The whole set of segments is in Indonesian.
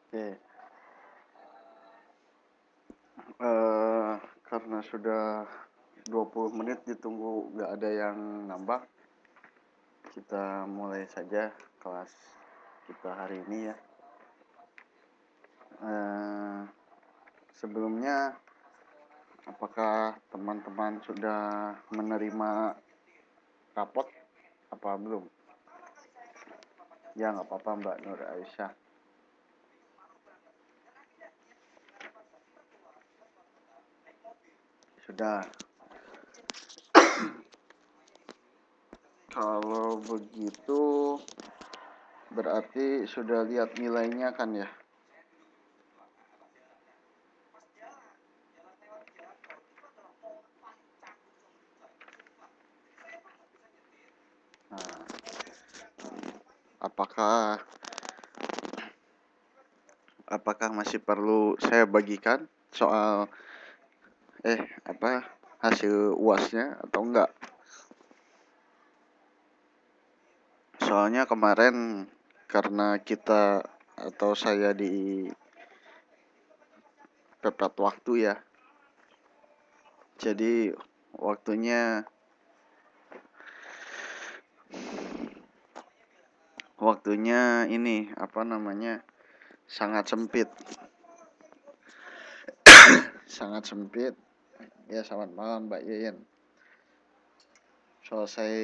Oke, eh karena sudah 20 menit ditunggu nggak ada yang nambah, kita mulai saja kelas kita hari ini ya. Eh, Sebelumnya, apakah teman-teman sudah menerima rapot apa belum? Ya nggak apa-apa Mbak Nur Aisyah. Sudah. Kalau begitu berarti sudah lihat nilainya kan ya? Nah, apakah apakah masih perlu saya bagikan soal apa hasil UASnya atau enggak? Soalnya kemarin karena kita atau saya di pepet waktu ya. Jadi waktunya waktunya ini apa namanya? Sangat sempit. Sangat sempit. Ya selamat malam Mbak Yeyen. Selesai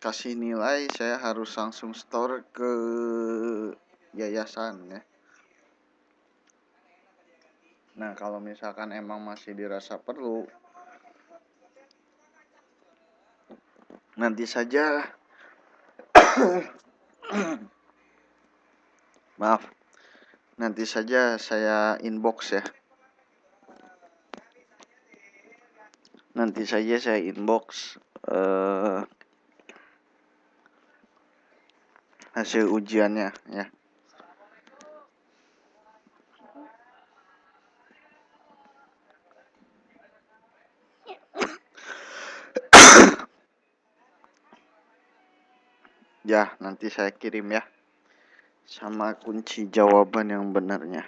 kasih nilai saya harus langsung store ke yayasan ya. Nah, kalau misalkan emang masih dirasa perlu, nanti saja maaf, nanti saja saya inbox ya. Nanti saja saya inbox hasil ujiannya ya. Ya, nanti saya kirim ya. Sama kunci jawaban yang benarnya.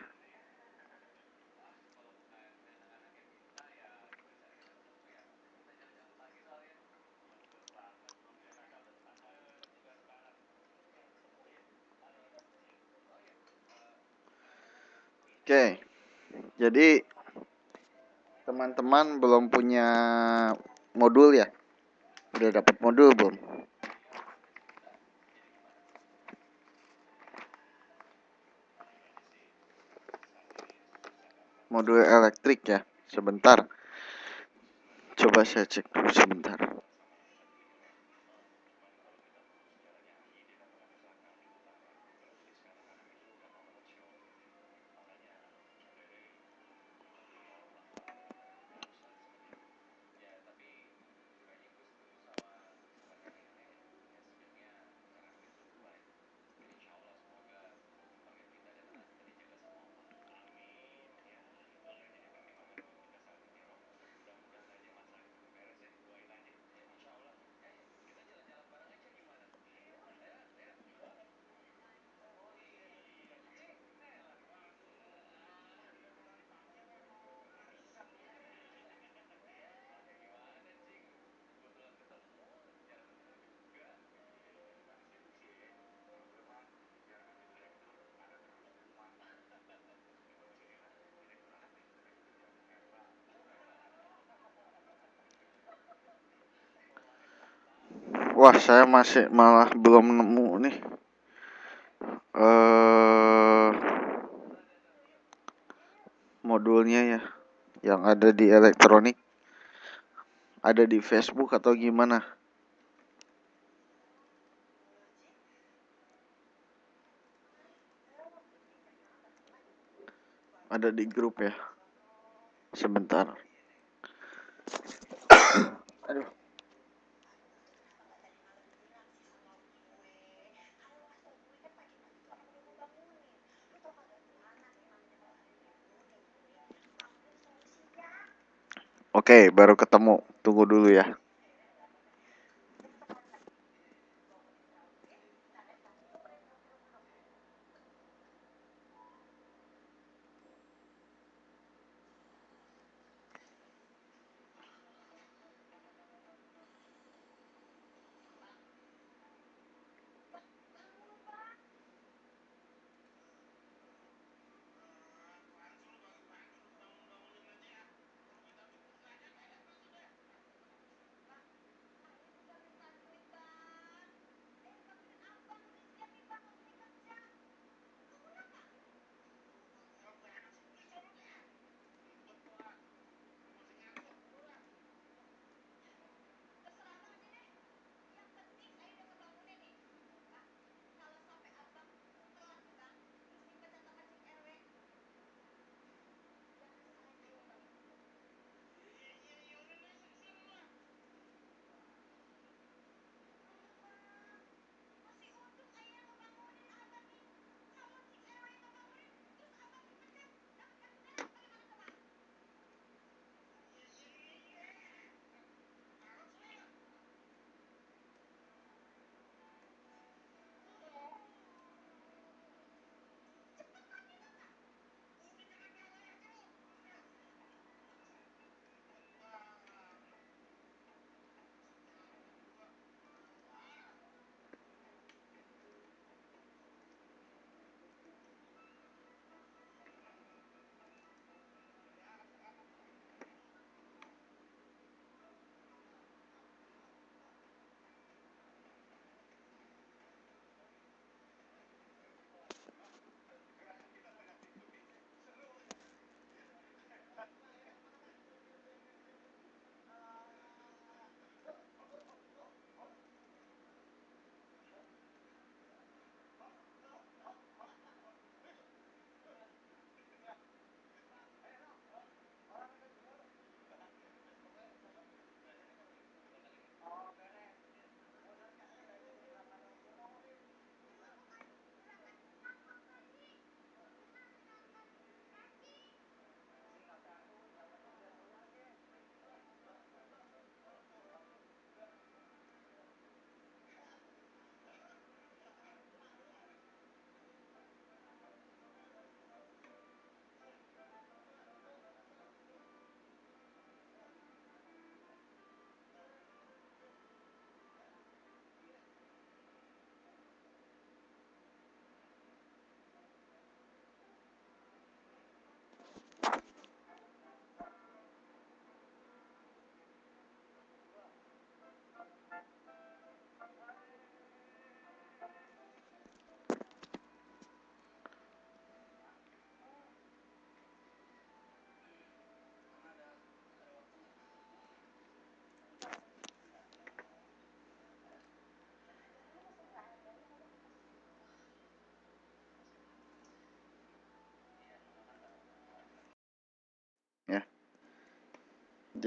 Oke, jadi teman-teman belum punya modul ya? Udah dapat modul belum? Modul elektrik ya. Sebentar. Coba saya cek dulu sebentar. Wah, saya masih malah belum nemu nih. eh Modulnya ya, yang ada di elektronik, ada di Facebook atau gimana? Ada di grup ya. Sebentar. Aduh. Oke, baru ketemu. Tunggu dulu ya.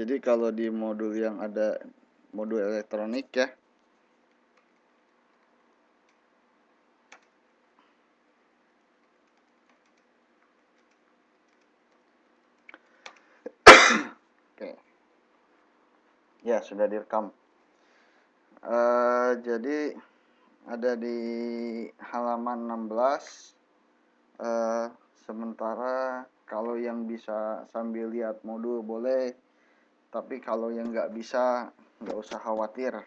Jadi kalau di modul yang ada modul elektronik ya, oke, ya sudah direkam. Jadi ada di halaman 16. Sementara kalau yang bisa sambil lihat modul boleh, tapi kalau yang nggak bisa nggak usah khawatir,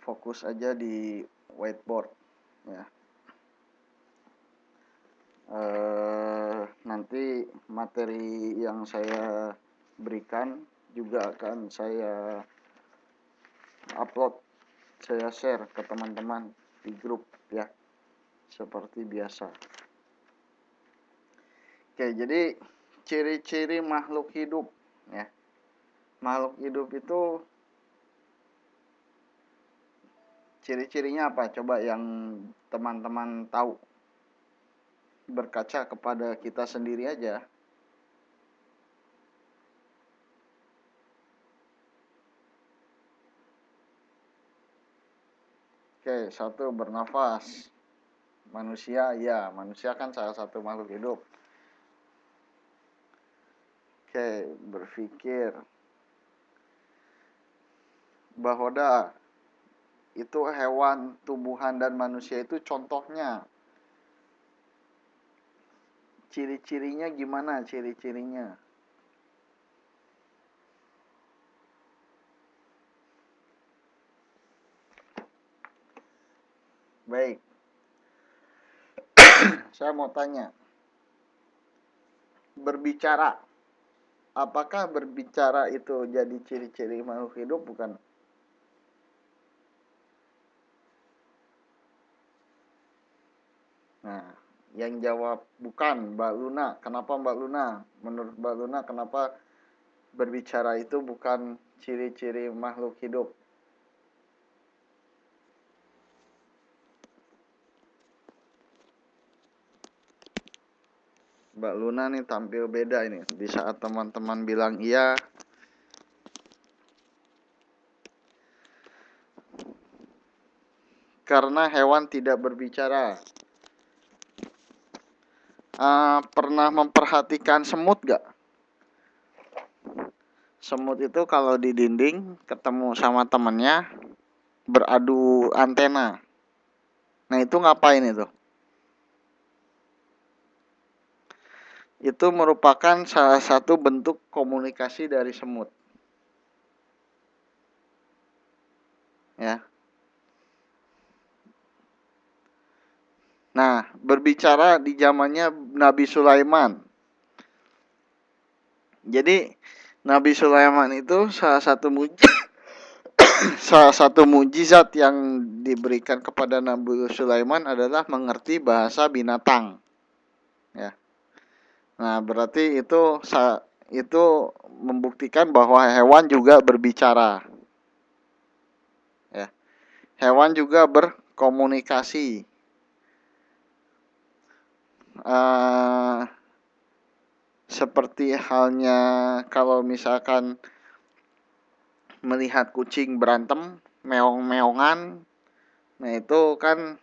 fokus aja di whiteboard ya. Nanti materi yang saya berikan juga akan saya upload, saya share ke teman-teman di grup ya, seperti biasa. Oke, jadi ciri-ciri makhluk hidup ya. Makhluk hidup itu ciri-cirinya apa? Coba yang teman-teman tahu, berkaca kepada kita sendiri aja. Oke, satu, bernafas. Manusia, ya, manusia kan salah satu makhluk hidup. Oke, berpikir. Bahoda, itu hewan, tumbuhan, dan manusia itu contohnya. Ciri-cirinya gimana ciri-cirinya? Baik, saya mau tanya. Berbicara. Apakah berbicara itu jadi ciri-ciri makhluk hidup bukan? Nah, yang jawab bukan Mbak Luna. Kenapa Mbak Luna? Menurut Mbak Luna, kenapa berbicara itu bukan ciri-ciri makhluk hidup? Mbak Luna nih tampil beda ini. Di saat teman-teman bilang iya, karena hewan tidak berbicara. Pernah memperhatikan semut gak? Semut itu kalau di dinding ketemu sama temennya beradu antena. Nah itu ngapain itu? Itu merupakan salah satu bentuk komunikasi dari semut. Ya. Nah, berbicara di zamannya Nabi Sulaiman. Jadi Nabi Sulaiman itu salah satu mujizat yang diberikan kepada Nabi Sulaiman adalah mengerti bahasa binatang. Ya. Nah, berarti itu membuktikan bahwa hewan juga berbicara. Ya. Hewan juga berkomunikasi. Seperti halnya kalau misalkan melihat kucing berantem, meong-meongan, nah itu kan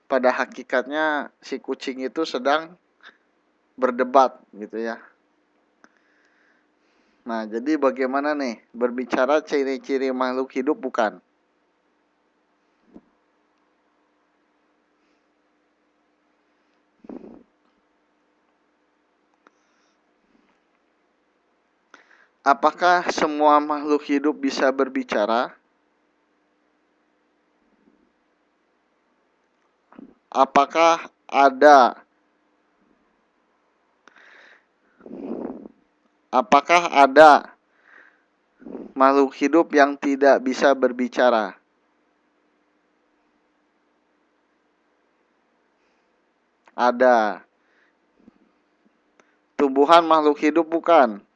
pada hakikatnya si kucing itu sedang berdebat gitu ya. Nah, jadi bagaimana nih? Berbicara ciri-ciri makhluk hidup bukan? Apakah semua makhluk hidup bisa berbicara? Apakah ada makhluk hidup yang tidak bisa berbicara? Ada. Tumbuhan makhluk hidup bukan?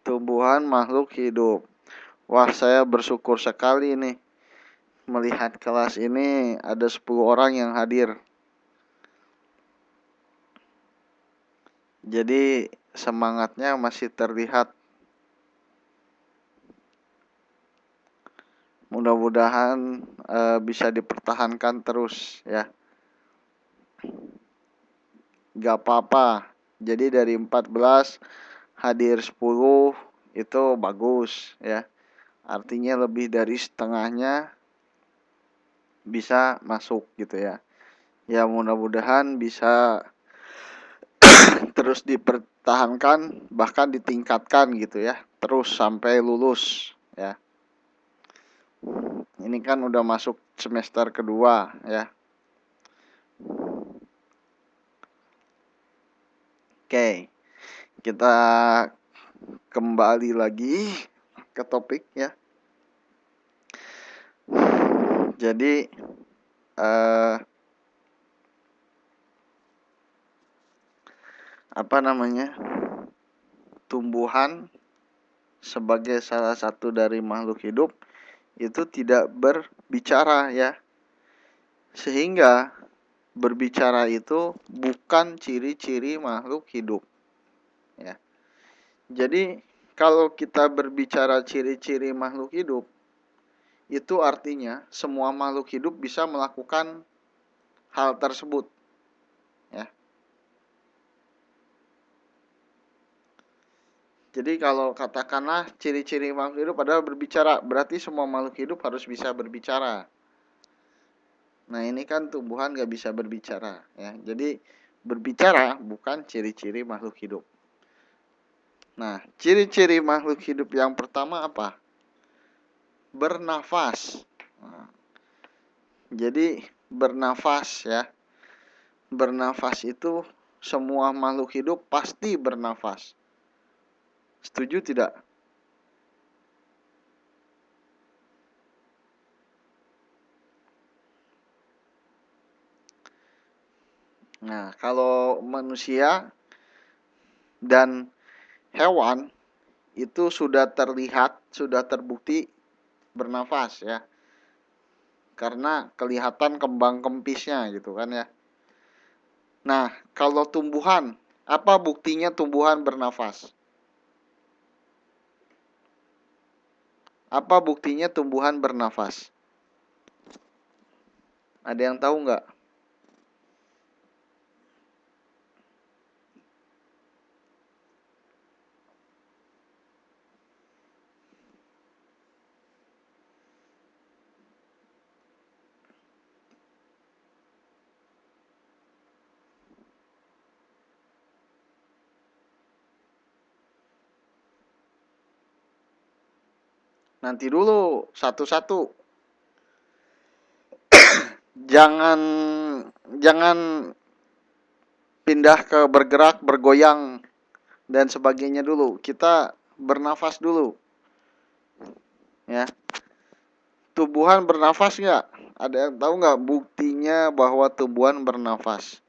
Tumbuhan makhluk hidup. Wah, saya bersyukur sekali nih melihat kelas ini ada 10 orang yang hadir. Jadi semangatnya masih terlihat. Mudah-mudahan bisa dipertahankan terus ya. Gak apa-apa. Jadi dari 14 hadir 10 itu bagus ya. Artinya lebih dari setengahnya bisa masuk gitu ya. Ya mudah-mudahan bisa terus dipertahankan bahkan ditingkatkan gitu ya. Terus sampai lulus ya. Ini kan udah masuk semester kedua ya. Oke, kita kembali lagi ke topik ya. Jadi tumbuhan sebagai salah satu dari makhluk hidup itu tidak berbicara ya. Sehingga berbicara itu bukan ciri-ciri makhluk hidup ya. Jadi kalau kita berbicara ciri-ciri makhluk hidup, itu artinya semua makhluk hidup bisa melakukan hal tersebut ya. Jadi kalau katakanlah ciri-ciri makhluk hidup adalah berbicara, berarti semua makhluk hidup harus bisa berbicara. Nah ini kan tumbuhan gak bisa berbicara ya. Jadi berbicara bukan ciri-ciri makhluk hidup. Nah ciri-ciri makhluk hidup yang pertama apa? Bernafas. Nah, jadi bernafas ya. Bernafas itu semua makhluk hidup pasti bernafas. Setuju tidak? Nah kalau manusia dan hewan itu sudah terlihat, sudah terbukti bernafas ya. Karena kelihatan kembang kempisnya gitu kan ya. Nah, kalau tumbuhan, apa buktinya tumbuhan bernafas? Apa buktinya tumbuhan bernafas? Ada yang tahu nggak? Nanti dulu satu-satu. Jangan jangan pindah ke bergerak, bergoyang dan sebagainya dulu. Kita bernafas dulu. Ya. Tumbuhan bernafas nggak? Ada yang tahu nggak buktinya bahwa tumbuhan bernafas?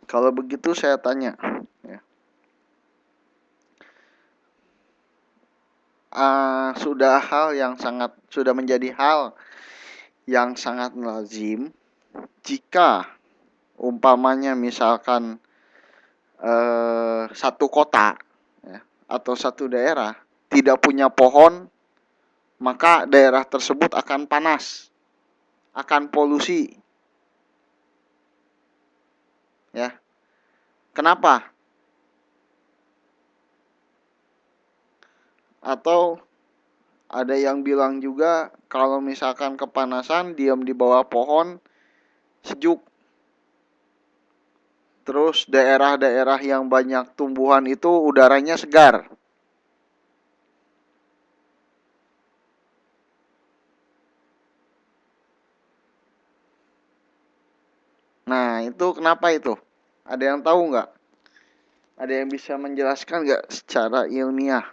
Kalau begitu saya tanya. Ya. Sudah menjadi hal yang sangat lazim jika umpamanya misalkan satu kota ya, atau satu daerah tidak punya pohon, maka daerah tersebut akan panas, akan polusi. Ya. Kenapa? Atau ada yang bilang juga kalau misalkan kepanasan diam di bawah pohon sejuk. Terus daerah-daerah yang banyak tumbuhan itu udaranya segar. Nah itu kenapa itu? Ada yang tahu nggak? Ada yang bisa menjelaskan nggak secara ilmiah?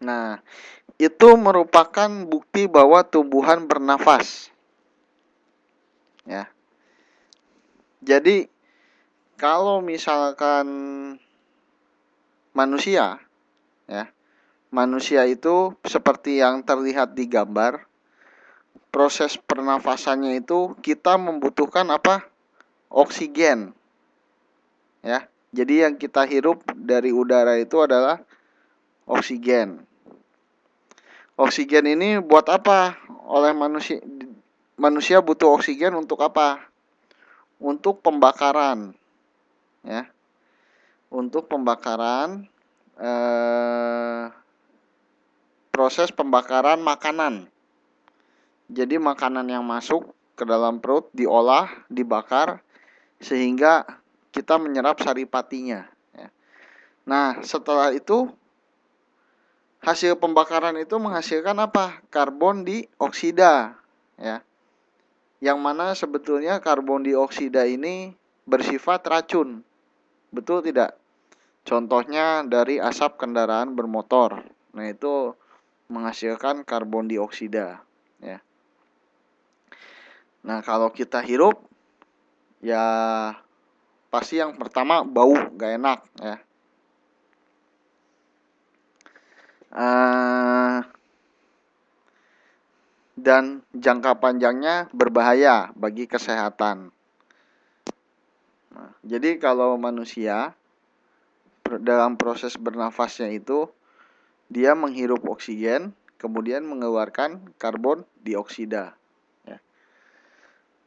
Nah, itu merupakan bukti bahwa tumbuhan bernafas. ya. Jadi kalau misalkan manusia, ya, manusia itu seperti yang terlihat di gambar, proses pernafasannya itu kita membutuhkan apa? Oksigen, ya. Jadi yang kita hirup dari udara itu adalah oksigen. Oksigen ini buat apa? Oleh manusia, manusia butuh oksigen untuk apa? Untuk pembakaran, ya. Untuk pembakaran, proses pembakaran makanan. Jadi makanan yang masuk ke dalam perut diolah, dibakar, sehingga kita menyerap saripatinya, ya. Nah, setelah itu hasil pembakaran itu menghasilkan apa? Karbon dioksida, ya. Yang mana sebetulnya karbon dioksida ini bersifat racun. Betul tidak? Contohnya dari asap kendaraan bermotor. Nah, itu menghasilkan karbon dioksida, ya. Nah, kalau kita hirup, ya pasti yang pertama bau, gak enak, ya. Dan jangka panjangnya berbahaya bagi kesehatan. Nah, jadi kalau manusia dalam proses bernafasnya itu dia menghirup oksigen, kemudian mengeluarkan karbon dioksida, ya.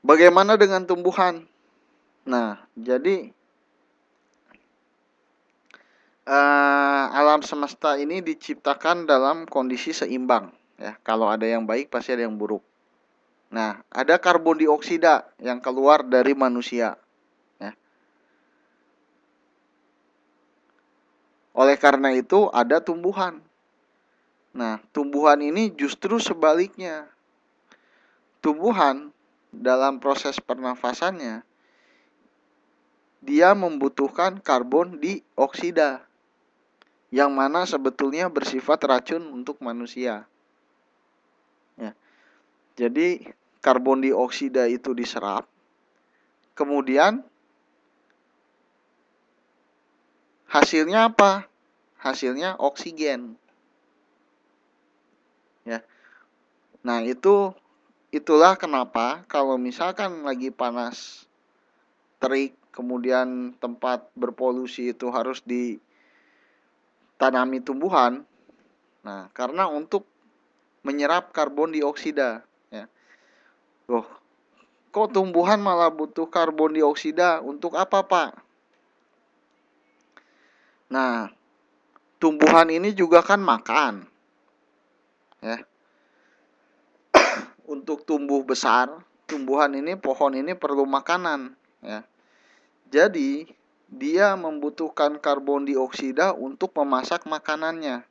Bagaimana dengan tumbuhan? Nah, jadi alam semesta ini diciptakan dalam kondisi seimbang, ya. Kalau ada yang baik pasti ada yang buruk. Nah, ada karbon dioksida yang keluar dari manusia, ya. Oleh karena itu ada tumbuhan. Nah, tumbuhan ini justru sebaliknya. Tumbuhan dalam proses pernafasannya dia membutuhkan karbon dioksida yang mana sebetulnya bersifat racun untuk manusia, ya. Jadi karbon dioksida itu diserap, kemudian hasilnya apa? Hasilnya oksigen, ya. Nah, itulah kenapa kalau misalkan lagi panas terik, kemudian tempat berpolusi itu harus ditanami tumbuhan. Nah, karena untuk menyerap karbon dioksida, ya. Loh, kok tumbuhan malah butuh karbon dioksida untuk apa, Pak? Nah, tumbuhan ini juga kan makan, ya. Untuk tumbuh besar, tumbuhan ini, pohon ini perlu makanan, ya. Jadi, dia membutuhkan karbon dioksida untuk memasak makanannya.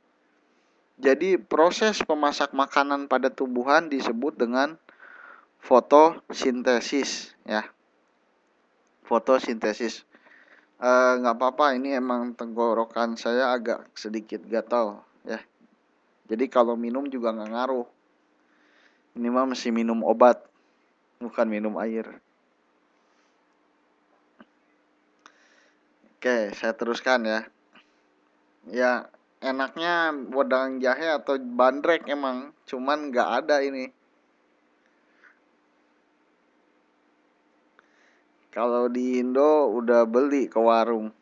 Jadi, proses pemasak makanan pada tumbuhan disebut dengan fotosintesis, ya. Fotosintesis. Nggak apa-apa, ini emang tenggorokan saya agak sedikit gatal, ya. Jadi kalau minum juga nggak ngaruh. Ini mah mesti minum obat, bukan minum air. Oke, saya teruskan, ya. Ya, enaknya wedang jahe atau bandrek emang, cuman nggak ada ini. Kalau di Indo udah beli ke warung.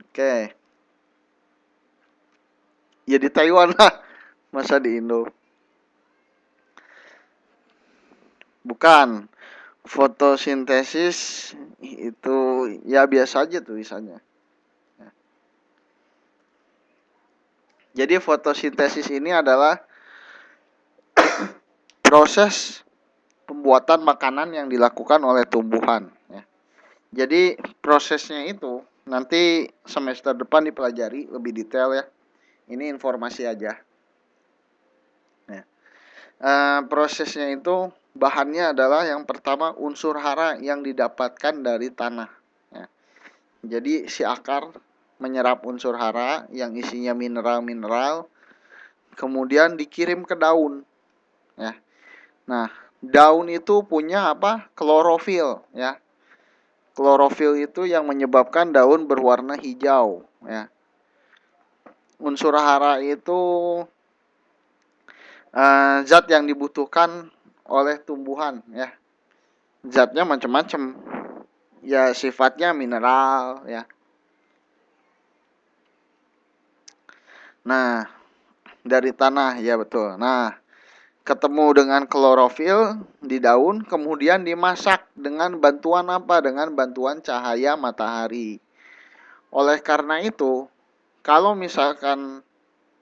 Oke. Ya di Taiwan lah, masa di Indo. Bukan. Fotosintesis itu ya biasa aja tulisannya. Jadi fotosintesis ini adalah proses pembuatan makanan yang dilakukan oleh tumbuhan, ya. Jadi prosesnya itu nanti semester depan dipelajari lebih detail, ya. Ini informasi aja, ya. Prosesnya itu bahannya adalah yang pertama unsur hara yang didapatkan dari tanah, ya. Jadi si akar menyerap unsur hara yang isinya mineral-mineral, kemudian dikirim ke daun, ya. Nah, daun itu punya apa? Klorofil, ya. Klorofil itu yang menyebabkan daun berwarna hijau, ya. Unsur hara itu zat yang dibutuhkan oleh tumbuhan, ya. Zatnya macam-macam, ya sifatnya mineral, ya. Nah, dari tanah, ya betul. Nah, ketemu dengan klorofil di daun, kemudian dimasak dengan bantuan apa? Dengan bantuan cahaya matahari. Oleh karena itu, kalau misalkan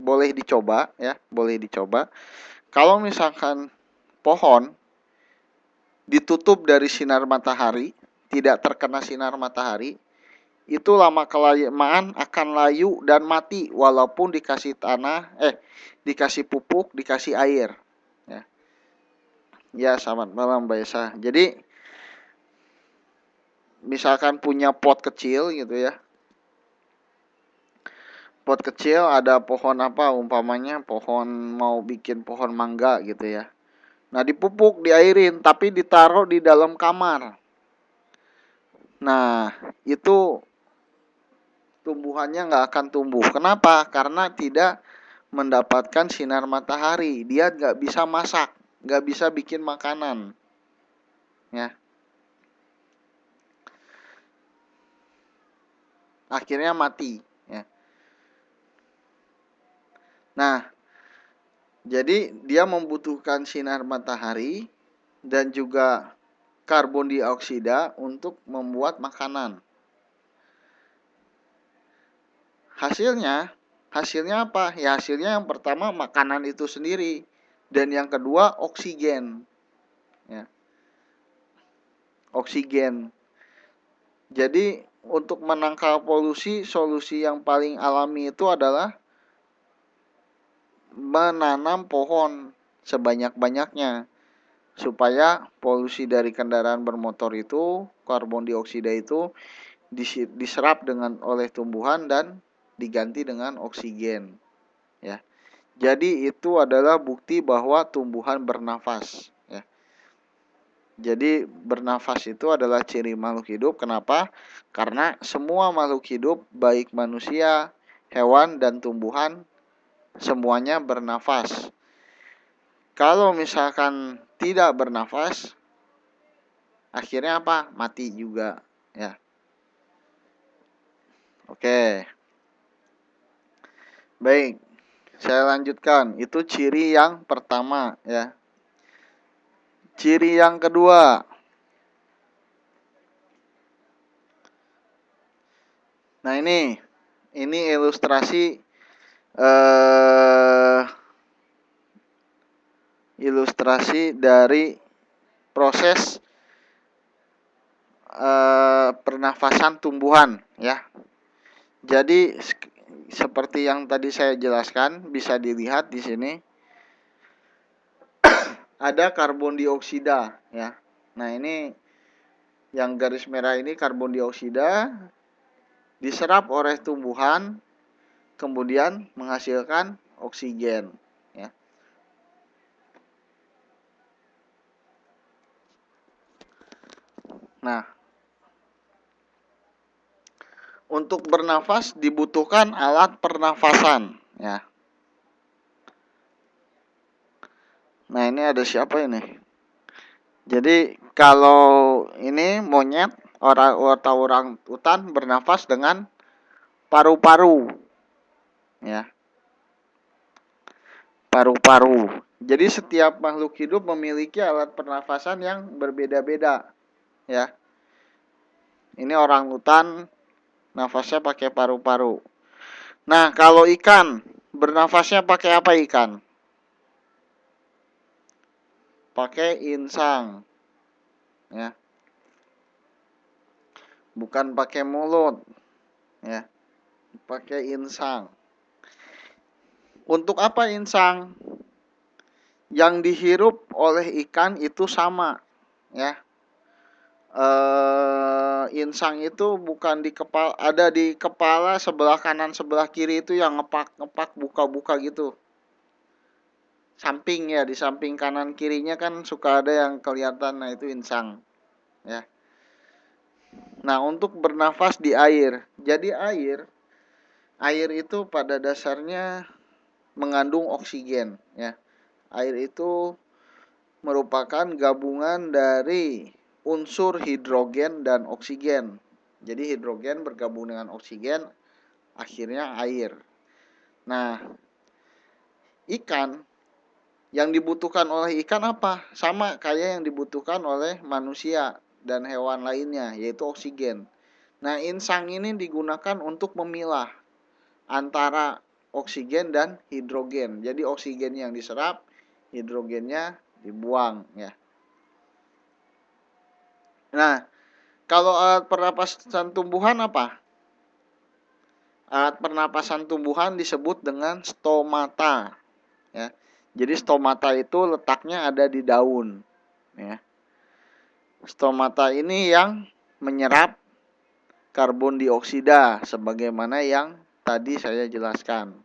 boleh dicoba, ya, boleh dicoba. Kalau misalkan pohon ditutup dari sinar matahari, tidak terkena sinar matahari, itu lama kelamaan akan layu dan mati walaupun dikasih tanah, dikasih pupuk, dikasih air. Ya, ya selamat malam Mbak Esa. Jadi misalkan punya pot kecil gitu ya, pot kecil ada pohon apa, umpamanya pohon mau bikin pohon mangga gitu ya. Nah dipupuk, diairin, tapi ditaruh di dalam kamar. Nah itu tumbuhannya nggak akan tumbuh. Kenapa? Karena tidak mendapatkan sinar matahari. Dia nggak bisa masak, nggak bisa bikin makanan. Ya, akhirnya mati. Ya. Nah, jadi dia membutuhkan sinar matahari dan juga karbon dioksida untuk membuat makanan. Hasilnya, hasilnya apa? Ya hasilnya yang pertama makanan itu sendiri dan yang kedua oksigen. Ya, oksigen. Jadi untuk menangkal polusi, solusi yang paling alami itu adalah menanam pohon sebanyak-banyaknya supaya polusi dari kendaraan bermotor itu, karbon dioksida itu diserap dengan oleh tumbuhan dan diganti dengan oksigen, ya. Jadi itu adalah bukti bahwa tumbuhan bernafas, ya. Jadi bernafas itu adalah ciri makhluk hidup. Kenapa? Karena semua makhluk hidup, baik manusia, hewan, dan tumbuhan, semuanya bernafas. Kalau misalkan tidak bernafas, akhirnya apa? Mati juga, ya. Oke. Baik, saya lanjutkan. Itu ciri yang pertama, ya. Ciri yang kedua. Nah, ini ilustrasi eh ilustrasi dari proses pernafasan tumbuhan, ya. Jadi seperti yang tadi saya jelaskan, bisa dilihat di sini ada karbon dioksida, ya. Nah, ini yang garis merah ini karbon dioksida diserap oleh tumbuhan kemudian menghasilkan oksigen, ya. Nah, untuk bernafas dibutuhkan alat pernafasan, ya. Nah, ini ada siapa ini? Jadi kalau ini monyet atau orang hutan bernafas dengan paru-paru, ya. Paru-paru. Jadi setiap makhluk hidup memiliki alat pernafasan yang berbeda-beda, ya. Ini orang hutan nafasnya pakai paru-paru. Nah, kalau ikan bernafasnya pakai apa ikan? Pakai insang, ya. Bukan pakai mulut, ya. Pakai insang. Untuk apa insang? Yang dihirup oleh ikan itu sama, ya. Insang itu bukan di kepala, ada di kepala sebelah kanan sebelah kiri itu yang ngepak buka-buka gitu. samping ya, di samping kanan kirinya kan suka ada yang kelihatan, nah itu insang ya. Nah, untuk bernafas di air. Jadi air itu pada dasarnya mengandung oksigen ya. Air itu merupakan gabungan dari unsur hidrogen dan oksigen. Jadi hidrogen bergabung dengan oksigen, akhirnya air. Nah, ikan, yang dibutuhkan oleh ikan apa? Sama kayak yang dibutuhkan oleh manusia dan hewan lainnya, yaitu oksigen. Nah, insang ini digunakan untuk memilah antara oksigen dan hidrogen. Jadi oksigen yang diserap, hidrogennya dibuang ya. Nah, kalau alat pernapasan tumbuhan apa? Alat pernapasan tumbuhan disebut dengan stomata ya. Jadi stomata itu letaknya ada di daun ya. Stomata ini yang menyerap karbon dioksida sebagaimana yang tadi saya jelaskan.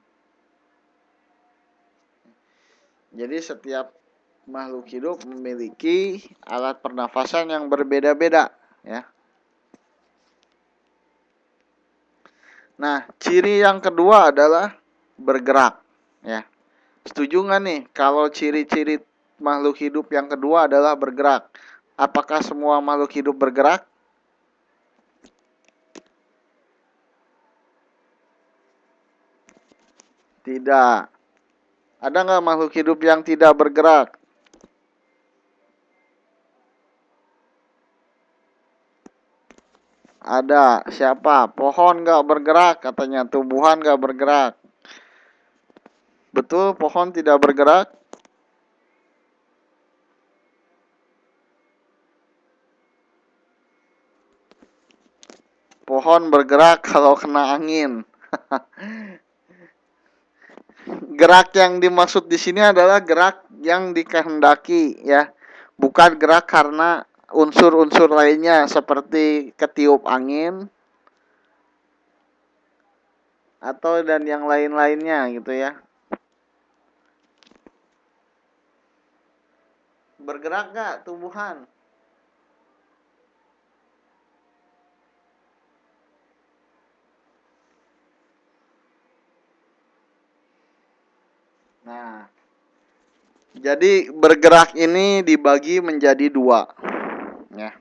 Jadi setiap makhluk hidup memiliki alat pernafasan yang berbeda-beda ya. Nah, ciri yang kedua adalah bergerak ya. Setuju nggak nih kalau ciri-ciri makhluk hidup yang kedua adalah bergerak? Apakah semua makhluk hidup bergerak? Tidak. Ada nggak makhluk hidup yang tidak bergerak? Ada. Siapa? Pohon nggak bergerak katanya. Tumbuhan nggak bergerak. Betul, pohon tidak bergerak? Pohon bergerak kalau kena angin. Gerak yang dimaksud di sini adalah gerak yang dikehendaki ya. Bukan gerak karena unsur-unsur lainnya seperti ketiup angin atau dan yang lain-lainnya gitu ya. Bergerak nggak tumbuhan? Nah, jadi bergerak ini dibagi menjadi dua ya.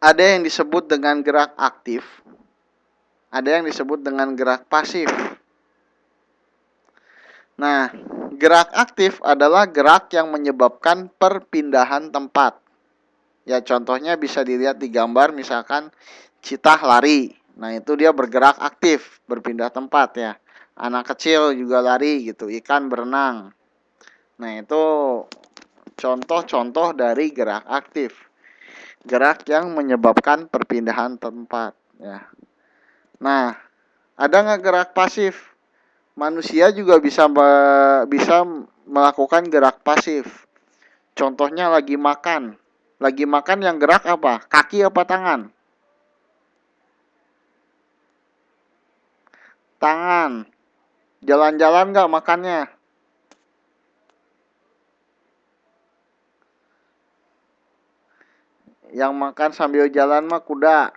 Ada yang disebut dengan gerak aktif, ada yang disebut dengan gerak pasif. Nah, gerak aktif adalah gerak yang menyebabkan perpindahan tempat. Ya, contohnya bisa dilihat di gambar, misalkan citah lari. Nah, itu dia bergerak aktif, berpindah tempat ya. Anak kecil juga lari gitu, ikan berenang. Nah, itu contoh-contoh dari gerak aktif. Gerak yang menyebabkan perpindahan tempat ya. Nah, ada nggak gerak pasif? Manusia juga bisa melakukan gerak pasif. Contohnya lagi makan. Lagi makan yang gerak apa? Kaki apa tangan? Tangan. Jalan-jalan nggak makannya? Yang makan sambil jalan mah kuda.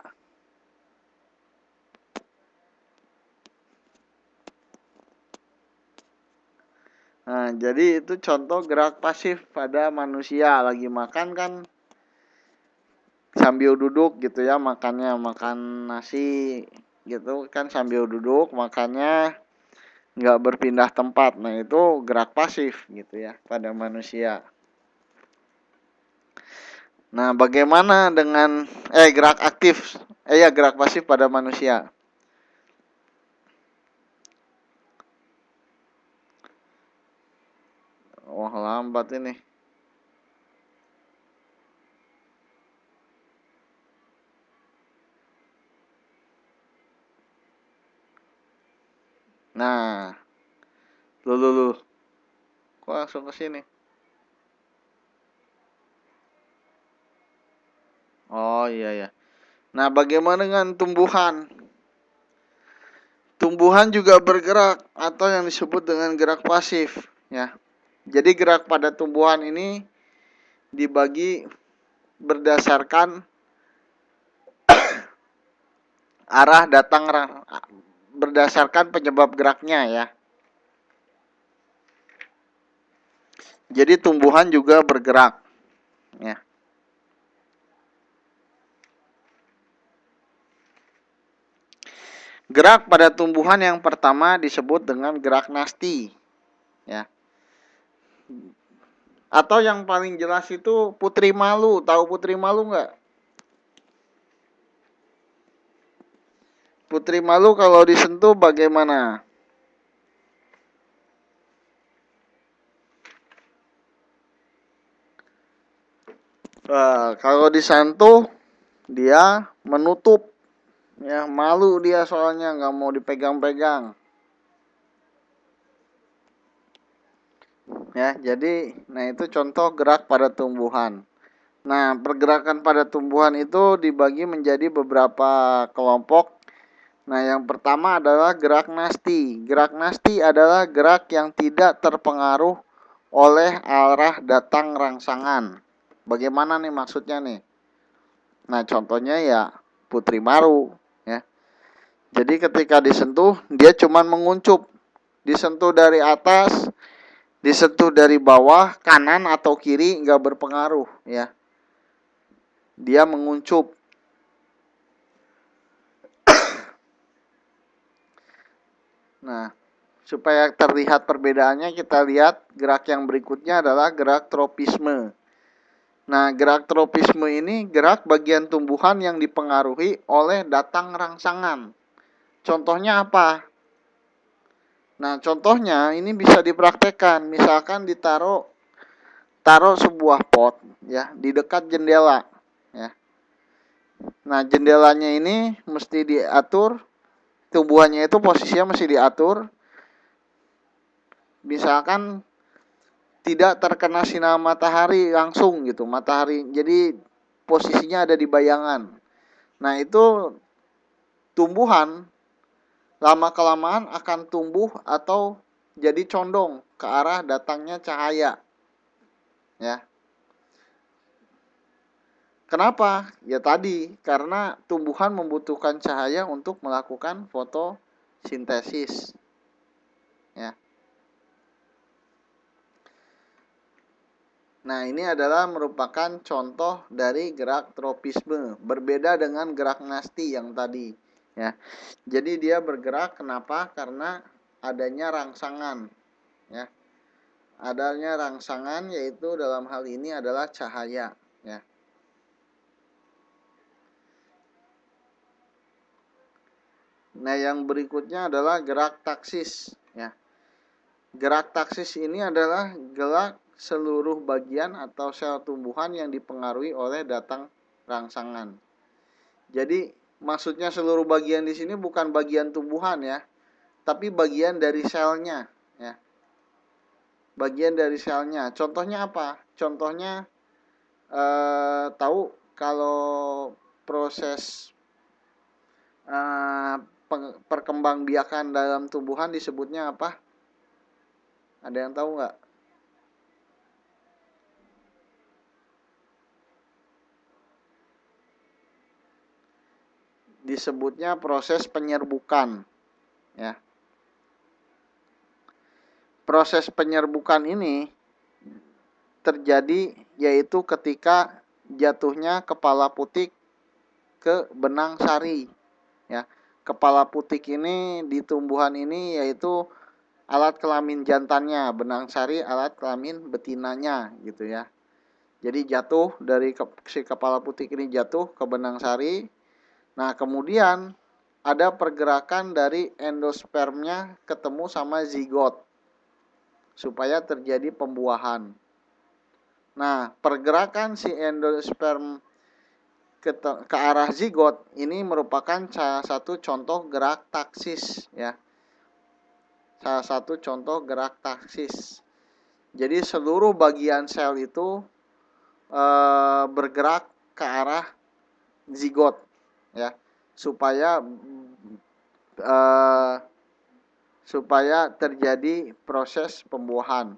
Nah, jadi itu contoh gerak pasif pada manusia. Lagi makan kan sambil duduk gitu ya, makannya makan nasi gitu kan sambil duduk makannya, nggak berpindah tempat. Nah, itu gerak pasif gitu ya pada manusia. Nah, bagaimana dengan gerak aktif? Ya, gerak pasif pada manusia. Wah, lambat ini. Nah, lu. Kok langsung ke sini? Oh, iya ya. Nah, bagaimana dengan tumbuhan? Tumbuhan juga bergerak atau yang disebut dengan gerak pasif. ya. Jadi gerak pada tumbuhan ini dibagi berdasarkan arah datang, berdasarkan penyebab geraknya ya. Jadi tumbuhan juga bergerak ya. Gerak pada tumbuhan yang pertama disebut dengan gerak nasti ya. Atau yang paling jelas itu putri malu. Tahu putri malu nggak? Putri malu kalau disentuh bagaimana? Kalau disentuh dia menutup ya, malu dia soalnya nggak mau dipegang-pegang ya. Jadi nah itu contoh gerak pada tumbuhan. Nah, pergerakan pada tumbuhan itu dibagi menjadi beberapa kelompok. Nah, yang pertama adalah gerak nasti. Gerak nasti adalah gerak yang tidak terpengaruh oleh arah datang rangsangan. Bagaimana nih maksudnya nih? Nah, contohnya ya putri maru ya. Jadi ketika disentuh dia cuma menguncup. Disentuh dari atas, disentuh dari bawah, kanan atau kiri nggak berpengaruh ya. Dia menguncup. Nah, supaya terlihat perbedaannya kita lihat gerak yang berikutnya adalah gerak tropisme. Nah, gerak tropisme ini gerak bagian tumbuhan yang dipengaruhi oleh datang rangsangan. Contohnya apa? Nah, contohnya ini bisa dipraktekkan. Misalkan taruh sebuah pot ya di dekat jendela ya. Nah, jendelanya ini mesti diatur, tumbuhannya itu posisinya mesti diatur. Misalkan tidak terkena sinar matahari langsung gitu, matahari. Jadi posisinya ada di bayangan. Nah, itu tumbuhan lama kelamaan akan tumbuh atau jadi condong ke arah datangnya cahaya. Ya. Kenapa? Ya tadi, karena tumbuhan membutuhkan cahaya untuk melakukan fotosintesis. Ya. Nah, ini adalah merupakan contoh dari gerak tropisme, berbeda dengan gerak nasti yang tadi, ya. Jadi dia bergerak kenapa? Karena adanya rangsangan, ya. Adanya rangsangan yaitu dalam hal ini adalah cahaya, ya. Nah, yang berikutnya adalah gerak taksis, ya. Gerak taksis ini adalah gerak seluruh bagian atau sel tumbuhan yang dipengaruhi oleh datang rangsangan. Jadi maksudnya seluruh bagian di sini bukan bagian tumbuhan ya, tapi bagian dari selnya ya. Bagian dari selnya. Contohnya apa? Contohnya tahu kalau proses eh, perkembangbiakan dalam tumbuhan disebutnya apa? Ada yang tahu nggak? Disebutnya proses penyerbukan ya. Proses penyerbukan ini terjadi yaitu ketika jatuhnya kepala putik ke benang sari ya. Kepala putik ini di tumbuhan ini yaitu alat kelamin jantannya, benang sari alat kelamin betinanya gitu ya. Jadi jatuh dari si kepala putik ini jatuh ke benang sari. Nah, kemudian ada pergerakan dari endospermnya ketemu sama zigot supaya terjadi pembuahan. Nah, pergerakan si endosperm ke arah zigot ini merupakan salah satu contoh gerak taksis ya. Salah satu contoh gerak taksis. Jadi seluruh bagian sel itu bergerak ke arah zigot ya, supaya supaya terjadi proses pembuahan.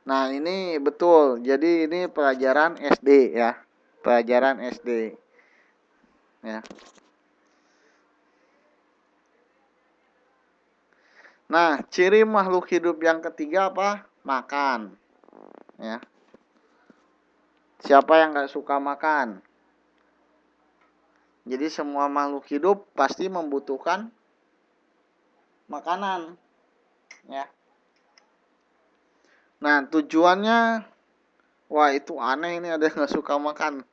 Nah, ini betul. Jadi ini pelajaran SD ya. Pelajaran SD ya. Nah, ciri makhluk hidup yang ketiga apa? Makan ya. Siapa yang nggak suka makan? Jadi semua makhluk hidup pasti membutuhkan makanan ya. Nah, tujuannya, wah itu aneh ini, ada yang nggak suka makan.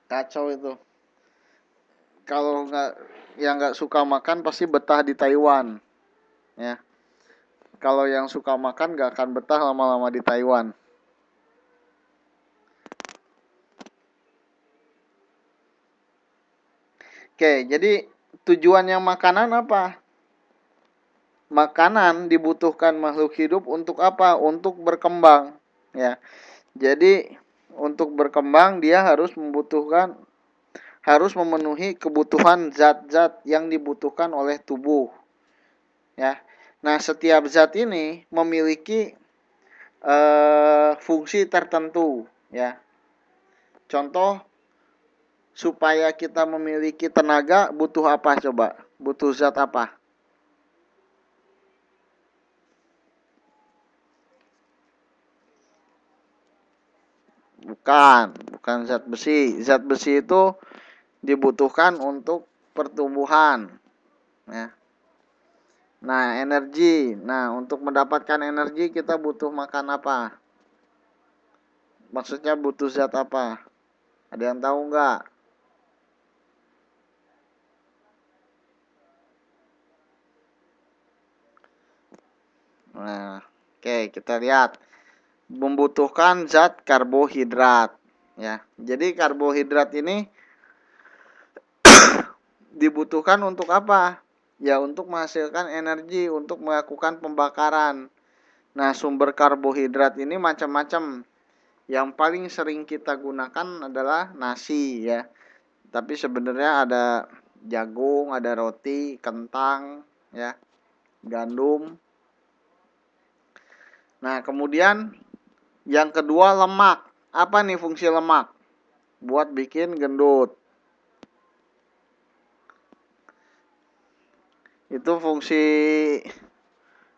Kacau itu. Kalau yang nggak suka makan pasti betah di Taiwan ya. Kalau yang suka makan nggak akan betah lama-lama di Taiwan. Oke, jadi tujuannya makanan apa? Makanan dibutuhkan makhluk hidup untuk apa? Untuk berkembang ya. Jadi untuk berkembang dia harus memenuhi kebutuhan zat-zat yang dibutuhkan oleh tubuh ya. Nah, setiap zat ini memiliki fungsi tertentu ya. Contoh, supaya kita memiliki tenaga butuh apa coba? Butuh zat apa? Bukan zat besi. Zat besi itu dibutuhkan untuk pertumbuhan ya. Nah, energi. Nah, untuk mendapatkan energi kita butuh makan apa? Maksudnya butuh zat apa? Ada yang tahu nggak? Nah, oke, kita lihat. Membutuhkan zat karbohidrat ya. Jadi karbohidrat ini dibutuhkan untuk apa? Ya untuk menghasilkan energi, untuk melakukan pembakaran. Nah, sumber karbohidrat ini macam-macam. Yang paling sering kita gunakan adalah nasi ya. Tapi sebenarnya ada jagung, ada roti, kentang ya, gandum. Nah, kemudian yang kedua lemak. Apa nih fungsi lemak? Buat bikin gendut. Itu fungsi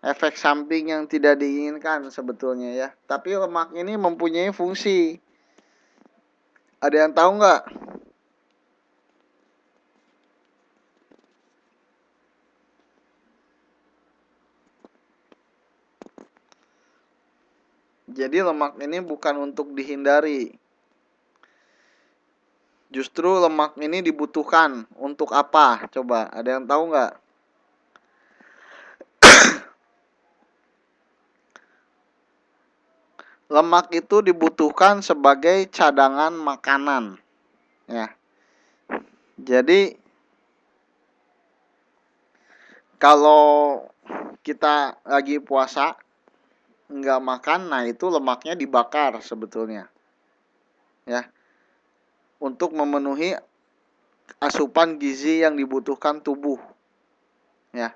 efek samping yang tidak diinginkan sebetulnya ya. Tapi lemak ini mempunyai fungsi. Ada yang tahu nggak? Jadi lemak ini bukan untuk dihindari. Justru lemak ini dibutuhkan untuk apa? Coba, ada yang tahu nggak? Lemak itu dibutuhkan sebagai cadangan makanan. Ya. Jadi kalau kita lagi puasa nggak makan, nah itu lemaknya dibakar sebetulnya. Ya. Untuk memenuhi asupan gizi yang dibutuhkan tubuh. Ya.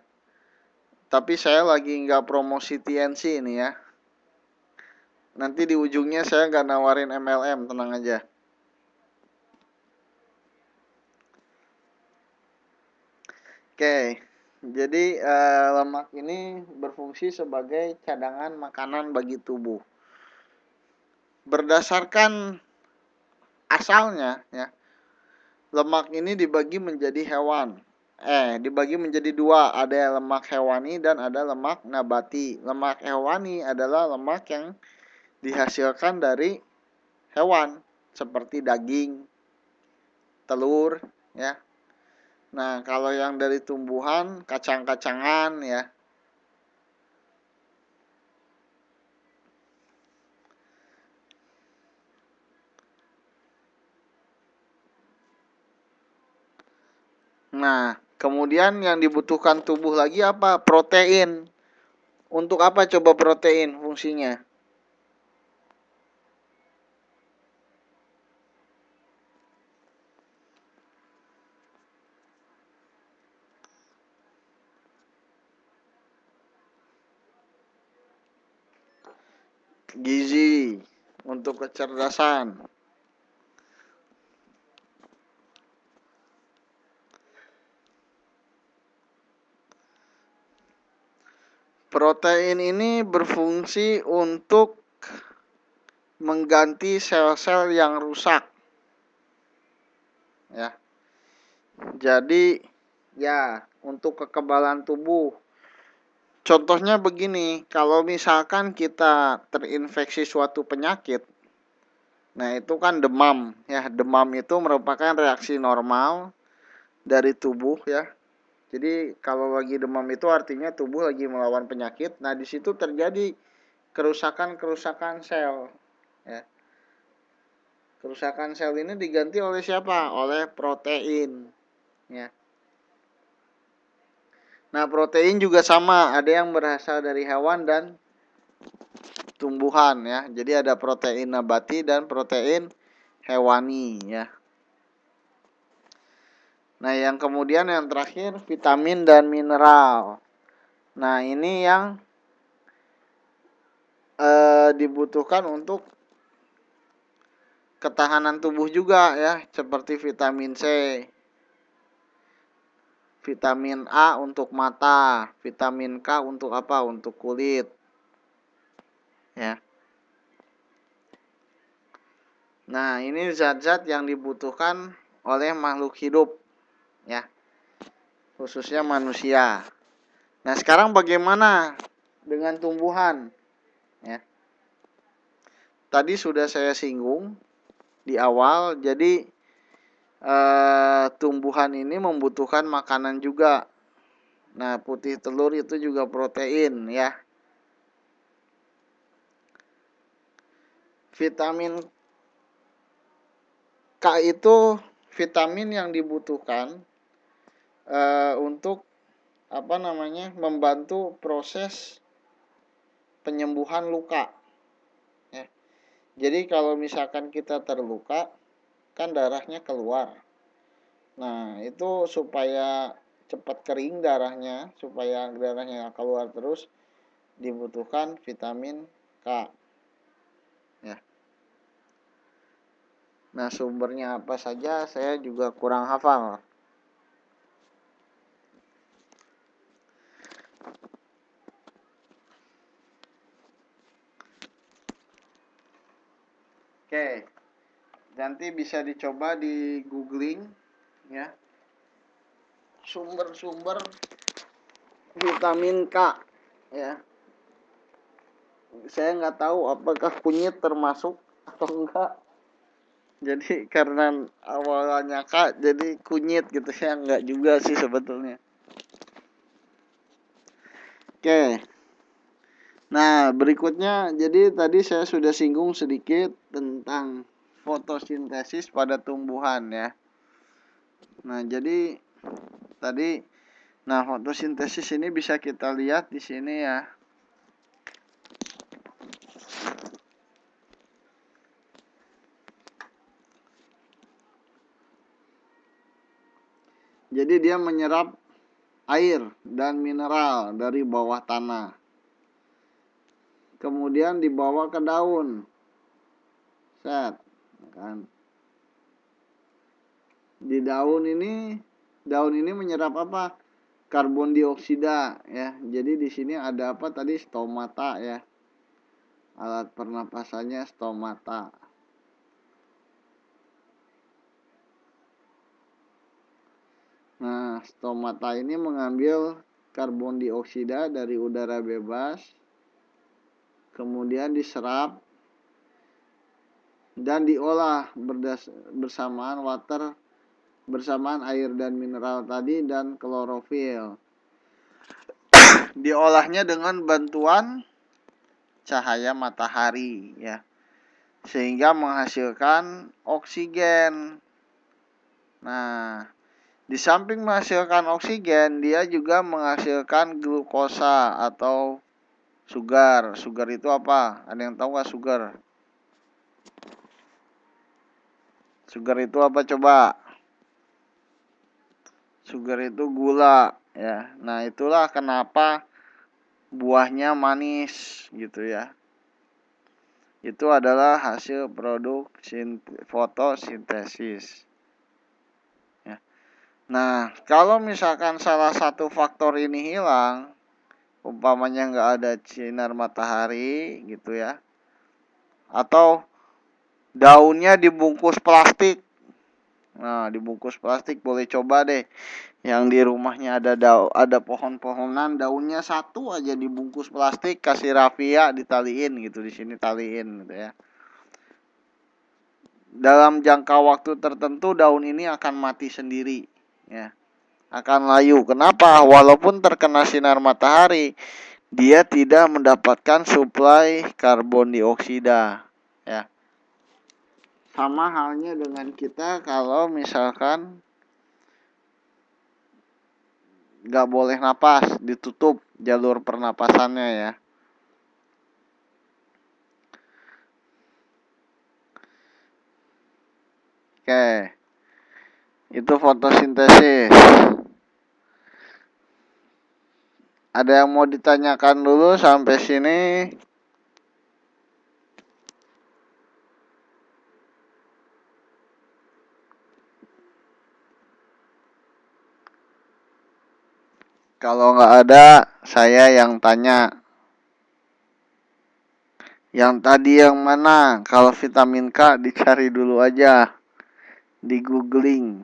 Tapi saya lagi nggak promosi TNC ini ya. Nanti di ujungnya saya nggak nawarin MLM, tenang aja. Oke, jadi lemak ini berfungsi sebagai cadangan makanan bagi tubuh. Berdasarkan asalnya, ya, lemak ini dibagi menjadi dibagi menjadi dua, ada lemak hewani dan ada lemak nabati. Lemak hewani adalah lemak yang dihasilkan dari hewan seperti daging, telur, ya. Nah, kalau yang dari tumbuhan, kacang-kacangan, ya. Nah, kemudian yang dibutuhkan tubuh lagi apa? Protein. Untuk apa coba protein fungsinya? gizi, untuk kecerdasan. Protein ini berfungsi untuk mengganti sel-sel yang rusak. Ya. Jadi ya, untuk kekebalan tubuh. Contohnya begini, kalau misalkan kita terinfeksi suatu penyakit, nah itu kan demam ya. Demam itu merupakan reaksi normal dari tubuh ya. Jadi kalau lagi demam itu artinya tubuh lagi melawan penyakit. Nah, di situ terjadi kerusakan-kerusakan sel ya. Kerusakan sel ini diganti oleh siapa? Oleh protein ya. Nah, protein juga sama, ada yang berasal dari hewan dan tumbuhan ya. Jadi ada protein nabati dan protein hewani ya. Nah, yang kemudian yang terakhir vitamin dan mineral. Nah, ini yang dibutuhkan untuk ketahanan tubuh juga ya, seperti vitamin C, vitamin A untuk mata, vitamin K untuk apa? Untuk kulit. Ya. Nah, ini zat-zat yang dibutuhkan oleh makhluk hidup ya, khususnya manusia. Nah, sekarang bagaimana dengan tumbuhan? Ya. Tadi sudah saya singgung di awal, jadi tumbuhan ini membutuhkan makanan juga. Nah, putih telur itu juga protein ya. Vitamin K itu vitamin yang dibutuhkan untuk membantu proses penyembuhan luka. Ya. Jadi kalau misalkan kita terluka, kan darahnya keluar. Nah, itu supaya cepat kering darahnya, supaya darahnya keluar terus, dibutuhkan vitamin K. Ya. Nah, sumbernya apa saja saya juga kurang hafal. Oke. Nanti bisa dicoba di googling ya. Sumber-sumber vitamin K ya. Saya nggak tahu apakah kunyit termasuk atau enggak. Jadi karena awalnya K jadi kunyit gitu ya, enggak juga sih sebetulnya. Oke. Nah, berikutnya jadi tadi saya sudah singgung sedikit tentang fotosintesis pada tumbuhan ya. Nah, jadi tadi fotosintesis ini bisa kita lihat di sini ya. Jadi dia menyerap air dan mineral dari bawah tanah. Kemudian dibawa ke daun. Set, kan. Di daun ini menyerap apa? Karbon dioksida ya. Jadi di sini ada apa tadi? Stomata ya. Alat pernapasannya stomata. Nah, stomata ini mengambil karbon dioksida dari udara bebas, kemudian diserap dan diolah bersamaan air dan mineral tadi dan klorofil. Diolahnya dengan bantuan cahaya matahari ya, sehingga menghasilkan oksigen. Nah, di samping menghasilkan oksigen, dia juga menghasilkan glukosa atau sugar. Sugar itu apa? Ada yang tahu nggak sugar? Sugar itu apa coba? Sugar itu gula ya. Nah, itulah kenapa buahnya manis gitu ya. Itu adalah hasil produk fotosintesis. Ya. Nah, kalau misalkan salah satu faktor ini hilang, umpamanya nggak ada sinar matahari gitu ya, atau daunnya dibungkus plastik. Nah, dibungkus plastik boleh coba deh. Yang di rumahnya ada pohon-pohonan, daunnya satu aja dibungkus plastik, kasih rafia ditaliin gitu, di sini taliin gitu ya. Dalam jangka waktu tertentu daun ini akan mati sendiri ya. Akan layu. Kenapa? Walaupun terkena sinar matahari, dia tidak mendapatkan suplai karbon dioksida ya. Sama halnya dengan kita kalau misalkan nggak boleh napas, ditutup jalur pernapasannya ya. Oke, itu fotosintesis. Ada yang mau ditanyakan dulu sampai sini? Kalau nggak ada, saya yang tanya. Yang tadi yang mana? Kalau vitamin K dicari dulu aja. Di googling.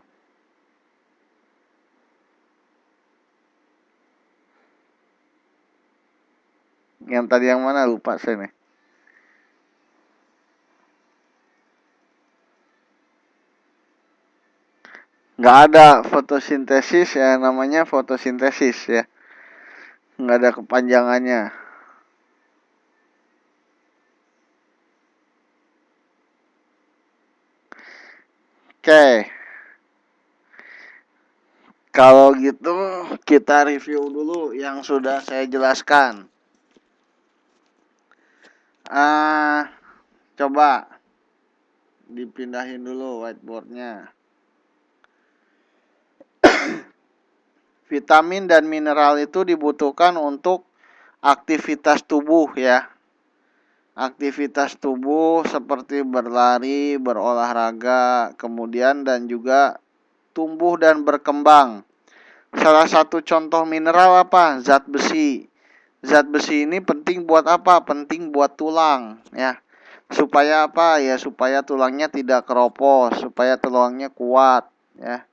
Yang tadi yang mana? Lupa saya nih. Nggak ada fotosintesis ya, namanya fotosintesis ya. Nggak ada kepanjangannya. Oke. Kalau gitu kita review dulu yang sudah saya jelaskan. Coba dipindahin dulu whiteboardnya. Vitamin dan mineral itu dibutuhkan untuk aktivitas tubuh ya. Aktivitas tubuh seperti berlari, berolahraga, kemudian dan juga tumbuh dan berkembang. Salah satu contoh mineral apa? Zat besi. Zat besi ini penting buat apa? Penting buat tulang ya. Supaya apa? Ya supaya tulangnya tidak keropos, supaya tulangnya kuat ya.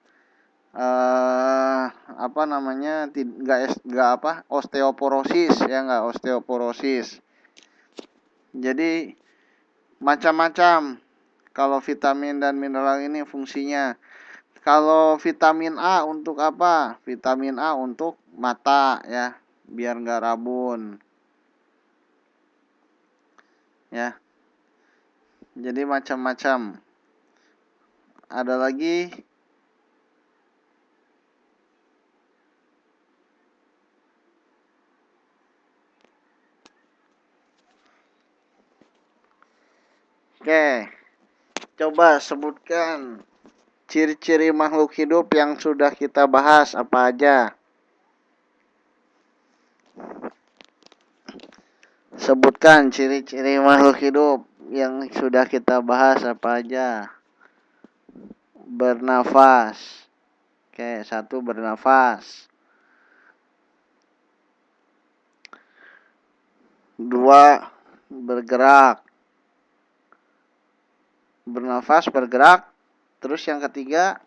Apa namanya? Nggak osteoporosis ya, nggak osteoporosis. Jadi macam-macam kalau vitamin dan mineral ini fungsinya. Kalau vitamin A untuk apa? Vitamin A untuk mata ya, biar nggak rabun. Ya. Jadi macam-macam. Ada lagi? Oke. Coba sebutkan ciri-ciri makhluk hidup yang sudah kita bahas apa aja? Sebutkan ciri-ciri makhluk hidup yang sudah kita bahas apa aja? Bernafas. Oke, 1 bernafas. 2 bergerak. Bernafas, bergerak. Terus yang ketiga,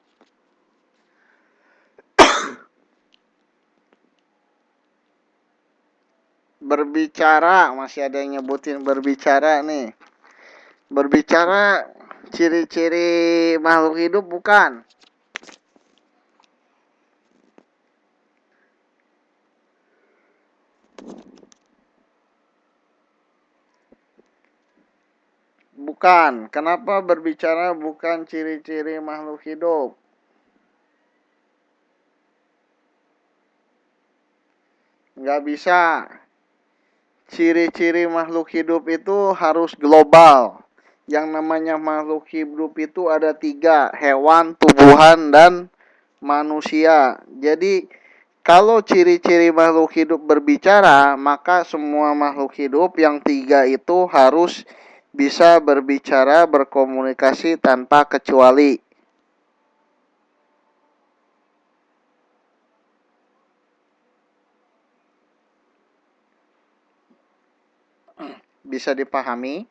berbicara. Masih ada yang nyebutin berbicara nih. Berbicara ciri-ciri makhluk hidup bukan? Bukan. Kenapa berbicara bukan ciri-ciri makhluk hidup? Nggak bisa. Ciri-ciri makhluk hidup itu harus global. Yang namanya makhluk hidup itu ada 3, hewan, tumbuhan, dan manusia. Jadi kalau ciri-ciri makhluk hidup berbicara, maka semua makhluk hidup yang 3 itu harus bisa berbicara, berkomunikasi tanpa kecuali. Bisa dipahami?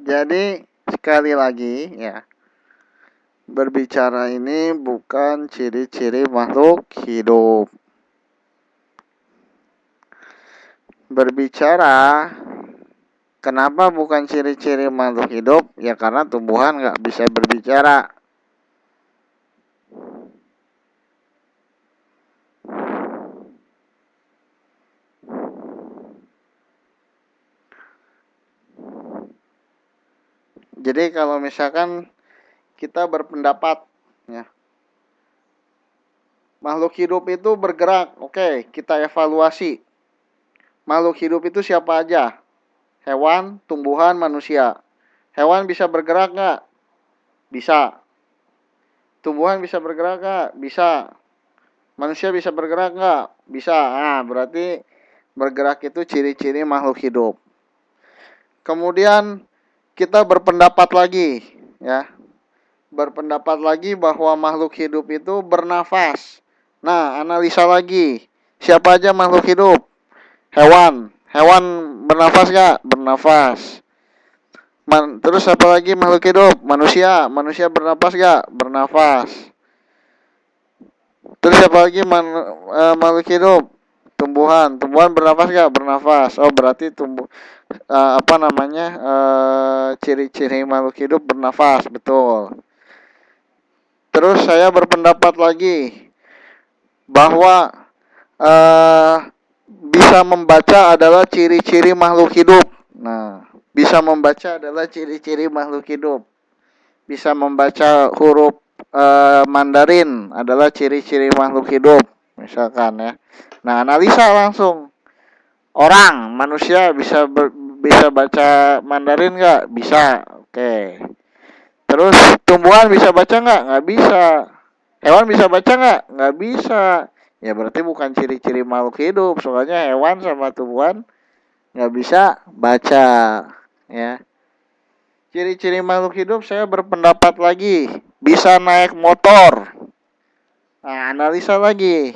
Jadi sekali lagi ya, berbicara ini bukan ciri-ciri makhluk hidup. Berbicara, kenapa bukan ciri-ciri makhluk hidup? Ya karena tumbuhan nggak bisa berbicara. Jadi kalau misalkan kita berpendapat ya, makhluk hidup itu bergerak, oke, kita evaluasi. Makhluk hidup itu siapa aja? Hewan, tumbuhan, manusia. Hewan bisa bergerak nggak? Bisa. Tumbuhan bisa bergerak nggak? Bisa. Manusia bisa bergerak nggak? Bisa. Nah, berarti bergerak itu ciri-ciri makhluk hidup. Kemudian kita berpendapat lagi, ya. Berpendapat lagi bahwa makhluk hidup itu bernafas. Nah, analisa lagi. Siapa aja makhluk hidup? Hewan. Hewan bernafas nggak? Bernafas. Terus apa lagi makhluk hidup? Manusia. Manusia bernafas nggak? Bernafas. Terus apa lagi makhluk hidup? Tumbuhan. Tumbuhan bernafas nggak? Bernafas. Oh, berarti ciri-ciri makhluk hidup bernafas, betul. Terus saya berpendapat lagi bahwa bisa membaca adalah ciri-ciri makhluk hidup. Nah, bisa membaca adalah ciri-ciri makhluk hidup. Bisa membaca huruf Mandarin adalah ciri-ciri makhluk hidup, misalkan ya. Nah, analisa langsung. Orang, manusia bisa baca Mandarin nggak? Bisa. Oke. Terus tumbuhan bisa baca nggak? Nggak bisa. Hewan bisa baca nggak? Nggak bisa. Ya berarti bukan ciri-ciri makhluk hidup. Soalnya hewan sama tumbuhan nggak bisa baca. Ya. Ciri-ciri makhluk hidup saya berpendapat lagi. Bisa naik motor. Nah, analisa lagi.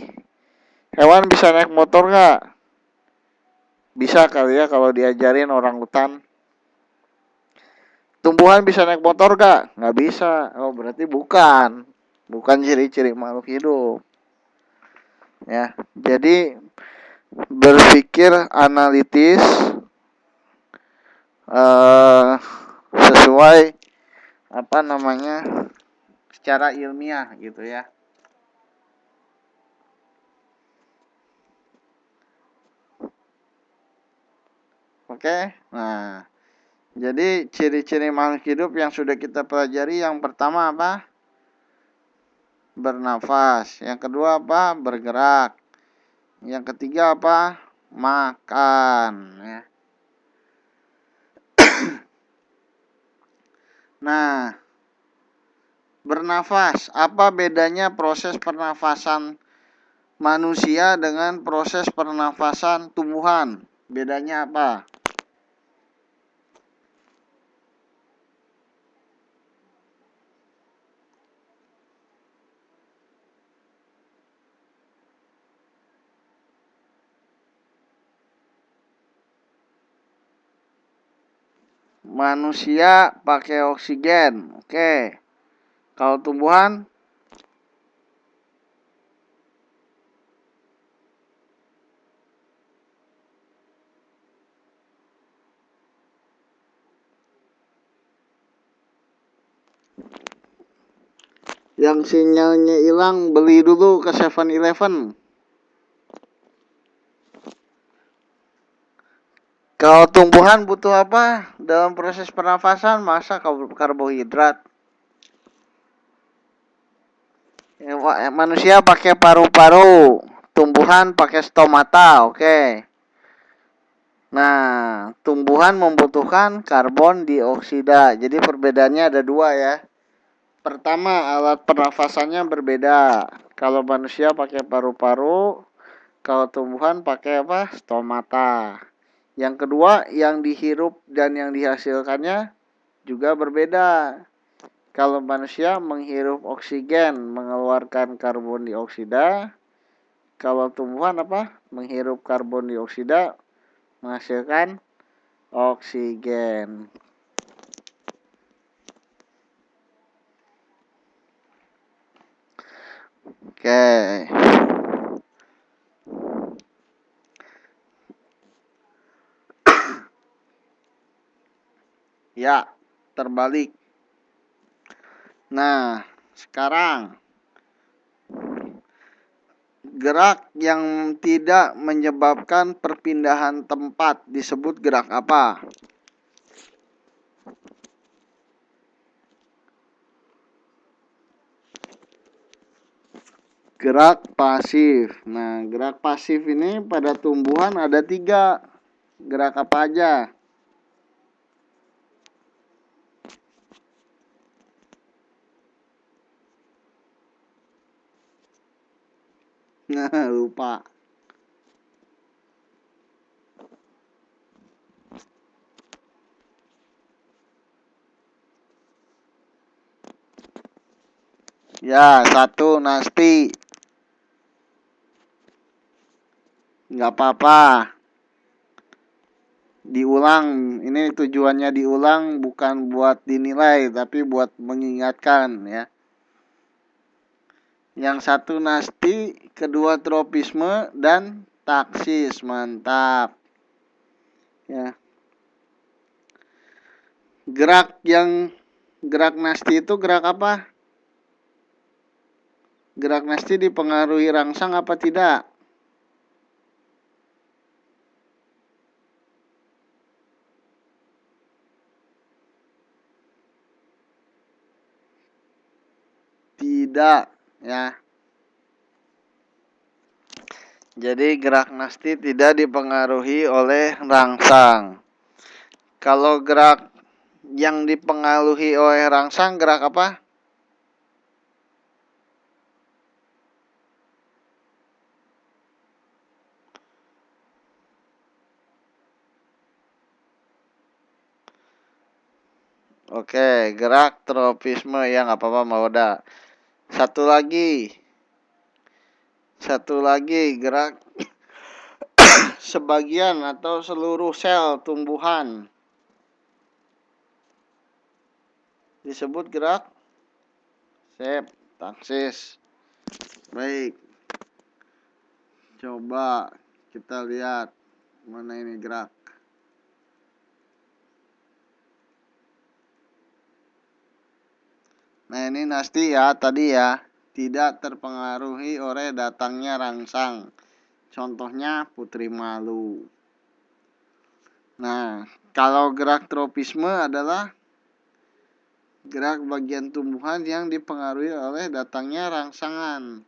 Hewan bisa naik motor nggak? Bisa kali ya kalau diajarin orang hutan. Tumbuhan bisa naik motor gak? Nggak bisa. Oh berarti bukan. Bukan ciri-ciri makhluk hidup. Ya, jadi berpikir analitis sesuai secara ilmiah gitu ya. Oke, nah jadi ciri-ciri makhluk hidup yang sudah kita pelajari, yang pertama apa? Bernafas. Yang kedua apa? Bergerak. Yang ketiga apa? Makan. Ya. Nah, bernafas. Apa bedanya proses pernafasan manusia dengan proses pernafasan tumbuhan? Bedanya apa? Manusia pakai oksigen. Oke. Kalau tumbuhan yang sinyalnya hilang, beli dulu ke 7-Eleven. Kalau tumbuhan butuh apa dalam proses pernafasan? Masa karbohidrat. Manusia pakai paru-paru, tumbuhan pakai stomata. Oke. Nah, tumbuhan membutuhkan karbon dioksida. Jadi perbedaannya ada dua ya. Pertama, alat pernafasannya berbeda. Kalau manusia pakai paru-paru, kalau tumbuhan pakai apa? Stomata. Yang kedua, yang dihirup dan yang dihasilkannya juga berbeda. Kalau manusia menghirup oksigen, mengeluarkan karbon dioksida. Kalau tumbuhan apa? Menghirup karbon dioksida, menghasilkan oksigen. Oke. Ya, terbalik. Nah, sekarang gerak yang tidak menyebabkan perpindahan tempat disebut gerak apa? Gerak pasif. Nah, gerak pasif ini pada tumbuhan ada 3. Gerak apa aja? Nah, lupa. Ya, 1 Nasti. Nggak apa-apa. Diulang. Ini tujuannya diulang bukan buat dinilai, tapi buat mengingatkan ya. Yang 1 Nasti, kedua tropisme, dan taksis. Mantap. Ya. Gerak Nasti itu gerak apa? Gerak Nasti dipengaruhi rangsang apa tidak? Tidak, ya. Jadi gerak Nasti tidak dipengaruhi oleh rangsang. Kalau gerak yang dipengaruhi oleh rangsang, gerak apa? Oke, gerak tropisme ya, nggak apa-apa mau udah. Satu lagi gerak sebagian atau seluruh sel tumbuhan disebut gerak taksis. Baik, coba kita lihat mana ini gerak. Nah, ini Nasti ya tadi ya, tidak terpengaruhi oleh datangnya rangsang. Contohnya putri malu. Nah, kalau gerak tropisme adalah gerak bagian tumbuhan yang dipengaruhi oleh datangnya rangsangan.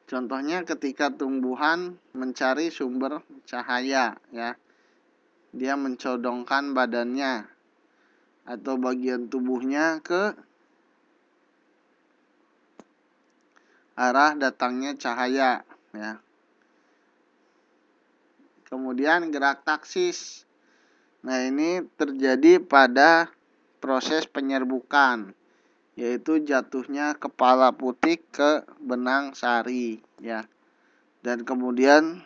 Contohnya ketika tumbuhan mencari sumber cahaya ya. Dia mencodongkan badannya atau bagian tubuhnya ke arah datangnya cahaya ya. Kemudian gerak taksis. Nah, ini terjadi pada proses penyerbukan, yaitu jatuhnya kepala putik ke benang sari ya. Dan kemudian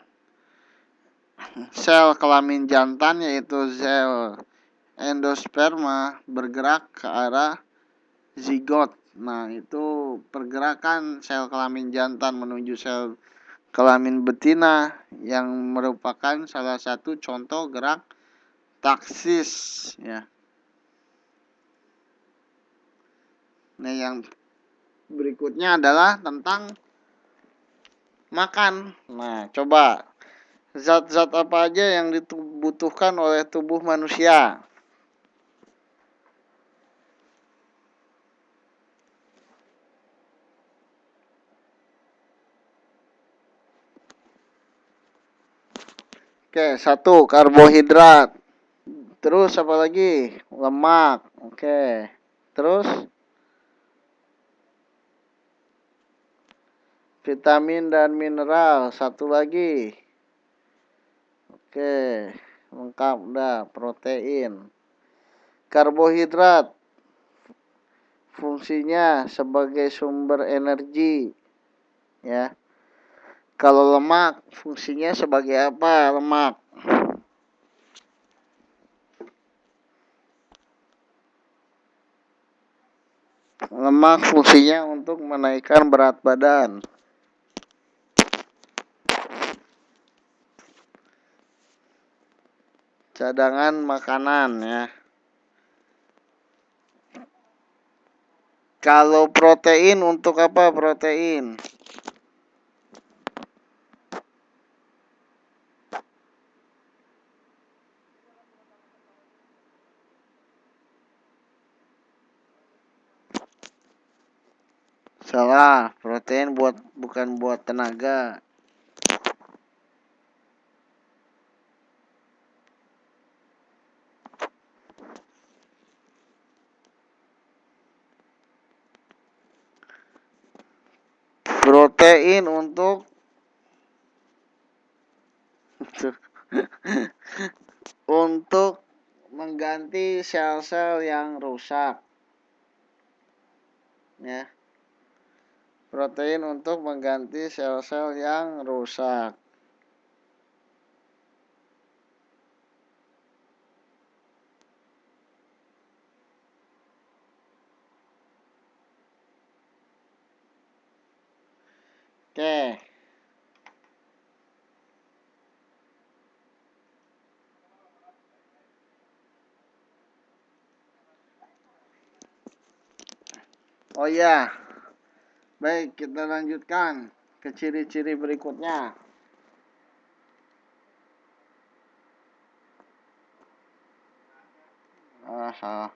sel kelamin jantan yaitu sel endosperma bergerak ke arah zigot. Nah, itu pergerakan sel kelamin jantan menuju sel kelamin betina yang merupakan salah satu contoh gerak taksis ya. Nah, yang berikutnya adalah tentang makan. Nah, coba zat-zat apa aja yang dibutuhkan oleh tubuh manusia? Oke, satu karbohidrat. Terus apa lagi? Lemak. Oke. Terus vitamin dan mineral. Satu lagi. Oke, lengkap udah. Protein. Karbohidrat fungsinya sebagai sumber energi, ya. Kalau lemak fungsinya sebagai apa? Lemak. Lemak fungsinya untuk menaikkan berat badan. Cadangan makanan, ya. Kalau protein untuk apa protein? Salah, protein bukan buat tenaga. Protein untuk untuk mengganti sel-sel yang rusak, ya. Protein untuk mengganti sel-sel yang rusak. Oke. Oh ya, baik, kita lanjutkan ke ciri-ciri berikutnya. Salah.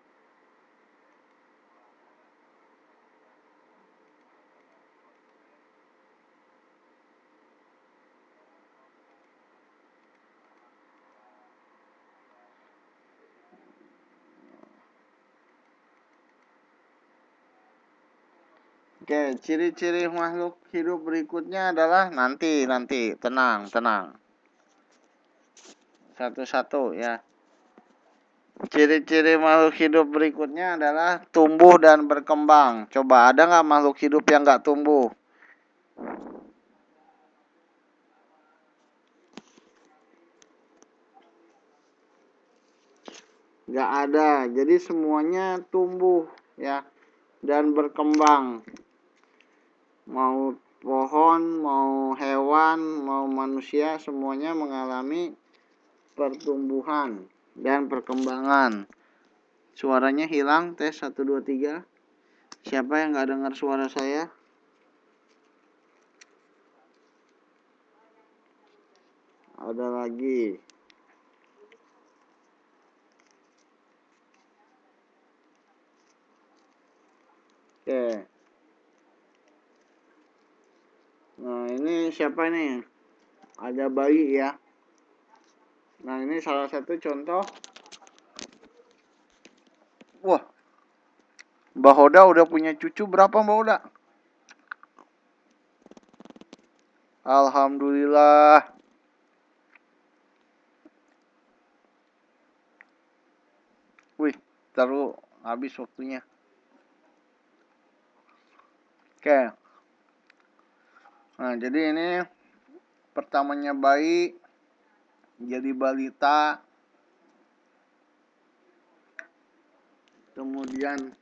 Oke, ciri-ciri makhluk hidup berikutnya adalah nanti, tenang. Satu-satu, ya. Ciri-ciri makhluk hidup berikutnya adalah tumbuh dan berkembang. Coba ada nggak makhluk hidup yang nggak tumbuh? Nggak ada. Jadi semuanya tumbuh, ya, dan berkembang. Mau pohon, mau hewan, mau manusia, semuanya mengalami pertumbuhan dan perkembangan. Suaranya hilang, tes 1, 2, 3. Siapa yang nggak dengar suara saya? Ada lagi. Oke. Nah, ini siapa nih? Ada bayi, ya. Nah, ini salah satu contoh. Wah, Mbak Hoda udah punya cucu berapa, Mbak Hoda? Alhamdulillah. Wih, taruh habis waktunya. Oke. Nah, jadi ini pertamanya bayi, jadi balita, kemudian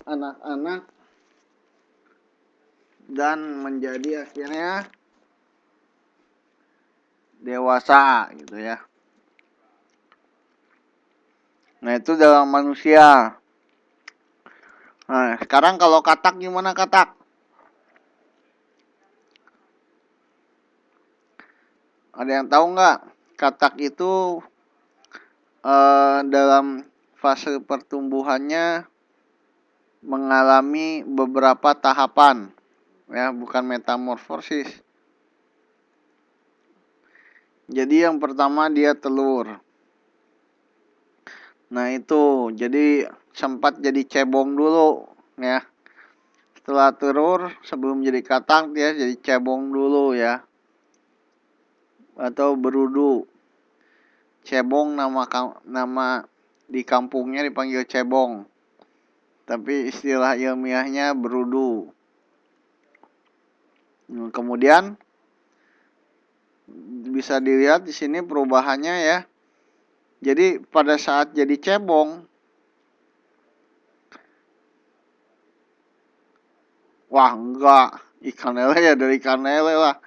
anak-anak, dan menjadi akhirnya dewasa, gitu ya. Nah, itu dalam manusia. Nah, sekarang kalau katak gimana katak? Ada yang tahu nggak? Katak itu dalam fase pertumbuhannya mengalami beberapa tahapan. ya, bukan metamorfosis. Jadi yang pertama dia telur. Nah itu, jadi sempat jadi cebong dulu ya. Setelah telur, sebelum jadi katak dia jadi cebong dulu ya. Atau berudu. Cebong nama di kampungnya dipanggil cebong. Tapi istilah ilmiahnya berudu. Kemudian bisa dilihat di sini perubahannya ya. Jadi pada saat jadi cebong, wah enggak, ikan lele ya dari ikan lele lah.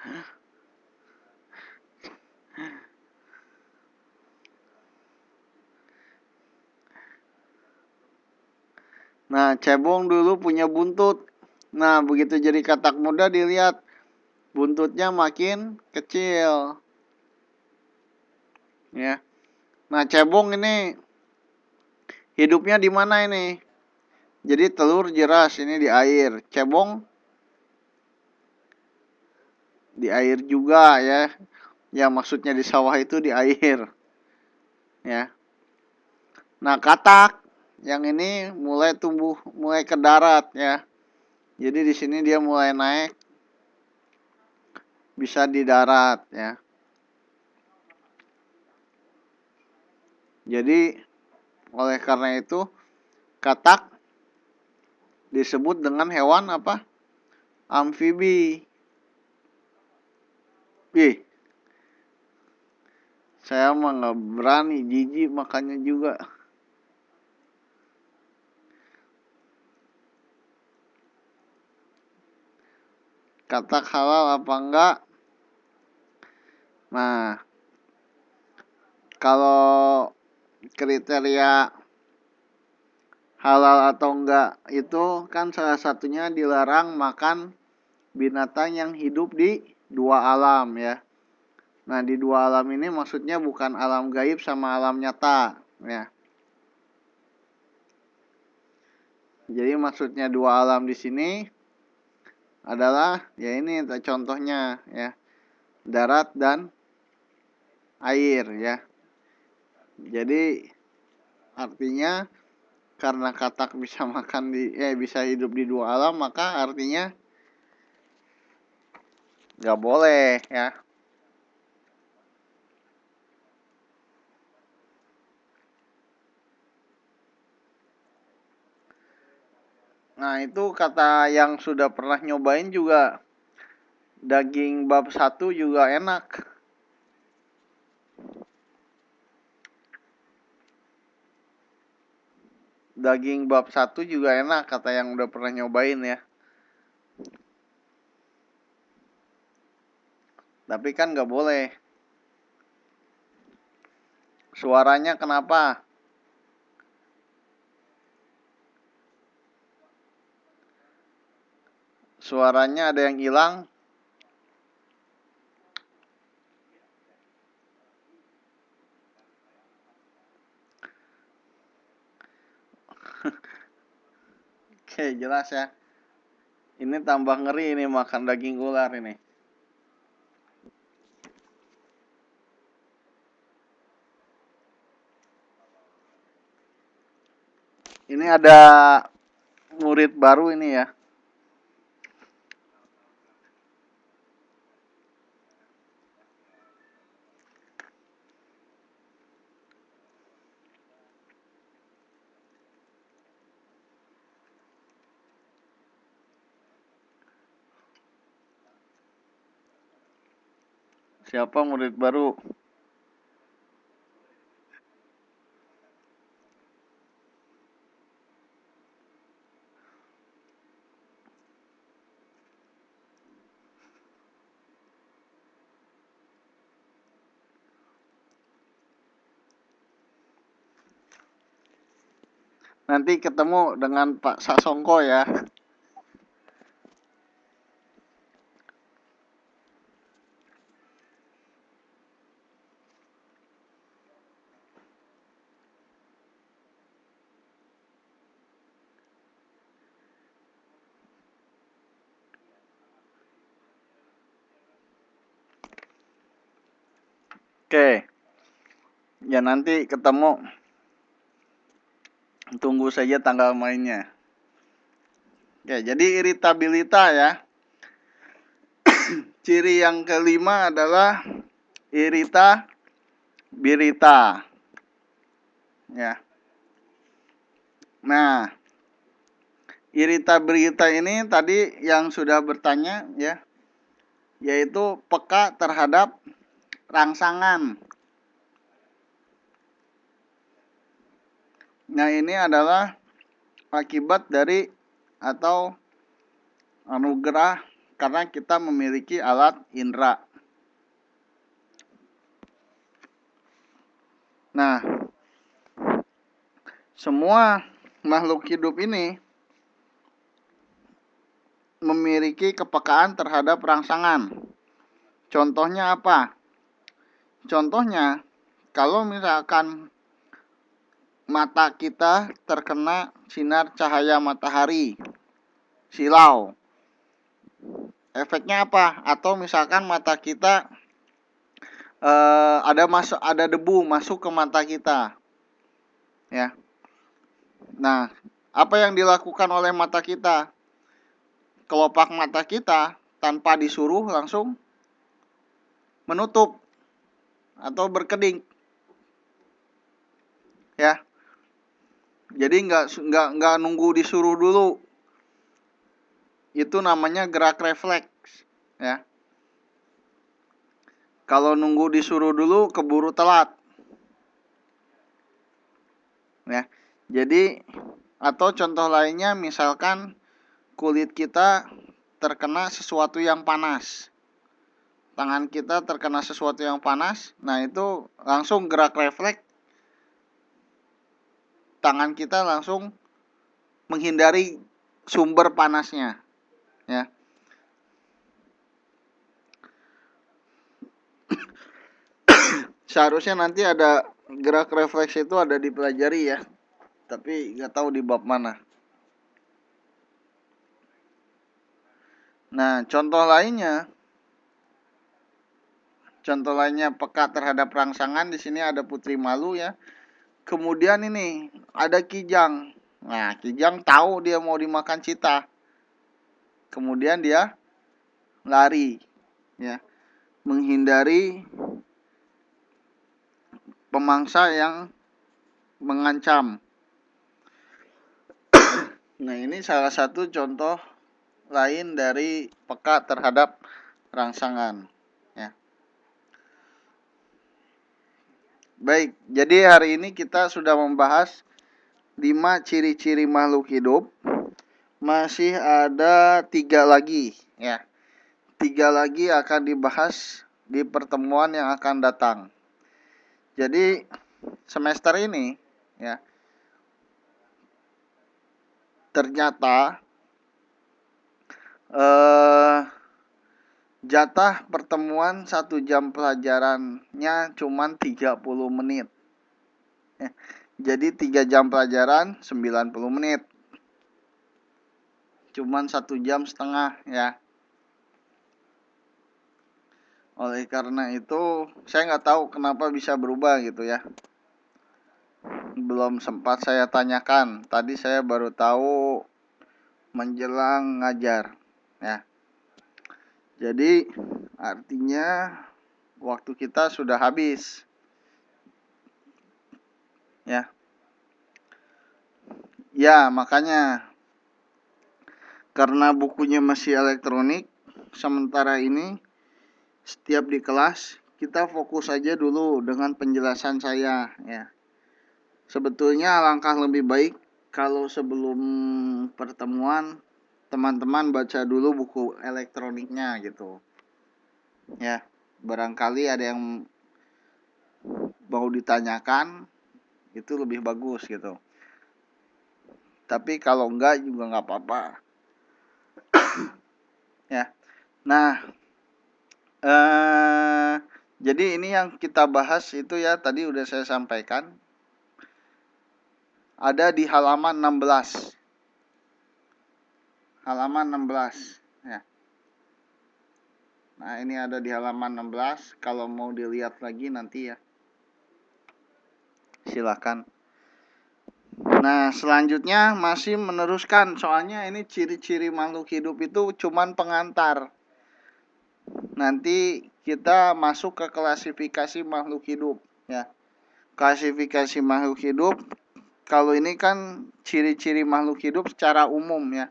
Nah, cebong dulu punya buntut. Nah, begitu jadi katak muda dilihat buntutnya makin kecil. Ya. Nah, cebong ini hidupnya di mana ini? Jadi telur jelas ini di air. Cebong di air juga ya. Ya maksudnya di sawah itu di air. Ya. Nah, katak yang ini mulai tumbuh, mulai ke darat ya. Jadi di sini dia mulai naik, bisa di darat ya. Jadi oleh karena itu katak disebut dengan hewan apa? Amfibi. Ih, saya mah nggak berani, jijik makanya juga. Katak halal apa enggak? Nah, kalau kriteria halal atau enggak itu kan salah satunya dilarang makan binatang yang hidup di dua alam ya. Nah, di dua alam ini maksudnya bukan alam gaib sama alam nyata ya. Jadi maksudnya dua alam di sini adalah ya ini contohnya ya. Darat dan air ya. Jadi artinya karena katak bisa makan bisa hidup di dua alam, maka artinya nggak boleh ya. Nah itu kata yang sudah pernah nyobain juga, daging bab satu juga enak. Daging bab satu juga enak kata yang udah pernah nyobain ya. Tapi kan nggak boleh. Suaranya kenapa? Suaranya ada yang hilang. Oke, jelas ya. Ini tambah ngeri ini makan daging ular ini. Ini ada murid baru ini ya. Siapa murid baru? Nanti ketemu dengan Pak Sasongko ya. Oke, ya nanti ketemu. Tunggu saja tanggal mainnya. Oke, jadi iritabilitas ya. Ciri yang kelima adalah iritabilitas. Ya. Nah, iritabilitas ini tadi yang sudah bertanya ya, yaitu peka terhadap rangsangan. Nah, ini adalah akibat dari atau anugerah karena kita memiliki alat indera. Nah, semua makhluk hidup ini memiliki kepekaan terhadap rangsangan. Contohnya apa? Contohnya, kalau misalkan mata kita terkena sinar cahaya matahari, silau, efeknya apa? Atau misalkan mata kita ada debu masuk ke mata kita, ya. Nah, apa yang dilakukan oleh mata kita? Kelopak mata kita tanpa disuruh langsung menutup atau berkeding, ya. Jadi nggak nunggu disuruh dulu. Itu namanya gerak refleks, ya. Kalau nunggu disuruh dulu keburu telat, ya. Jadi atau contoh lainnya misalkan kulit kita terkena sesuatu yang panas. Tangan kita terkena sesuatu yang panas, nah itu langsung gerak refleks. Tangan kita langsung menghindari sumber panasnya, ya. Seharusnya nanti ada gerak refleks itu ada dipelajari ya, tapi nggak tahu di bab mana. Nah, contoh lainnya peka terhadap rangsangan. Di sini ada putri malu ya. Kemudian ini ada kijang. Nah, kijang tahu dia mau dimakan cita. Kemudian dia lari, ya, menghindari pemangsa yang mengancam. Nah, ini salah satu contoh lain dari peka terhadap rangsangan, ya. Baik, jadi hari ini kita sudah membahas 5 ciri-ciri makhluk hidup. Masih ada 3 lagi, ya. 3 lagi akan dibahas di pertemuan yang akan datang. Jadi semester ini, ya, ternyata jatah pertemuan 1 jam pelajarannya cuma 30 menit. Jadi 3 jam pelajaran 90 menit. Cuman 1 jam setengah, ya. Oleh karena itu saya nggak tahu kenapa bisa berubah gitu ya. Belum sempat saya tanyakan. Tadi saya baru tahu menjelang ngajar, ya. Jadi artinya waktu kita sudah habis, ya. Ya, makanya karena bukunya masih elektronik, sementara ini setiap di kelas kita fokus aja dulu dengan penjelasan saya, ya. Sebetulnya alangkah lebih baik kalau sebelum pertemuan teman-teman baca dulu buku elektroniknya gitu, ya. Barangkali ada yang mau ditanyakan, itu lebih bagus gitu. Tapi kalau enggak juga nggak apa-apa, ya. Nah, jadi ini yang kita bahas itu ya tadi udah saya sampaikan. Ada di halaman 16. Halaman 16, ya. Nah, ini ada di halaman 16. Kalau mau dilihat lagi nanti ya, silakan. Nah, selanjutnya masih meneruskan. Soalnya ini ciri-ciri makhluk hidup itu cuman pengantar. Nanti kita masuk ke klasifikasi makhluk hidup ya. Klasifikasi makhluk hidup, kalau ini kan ciri-ciri makhluk hidup secara umum ya.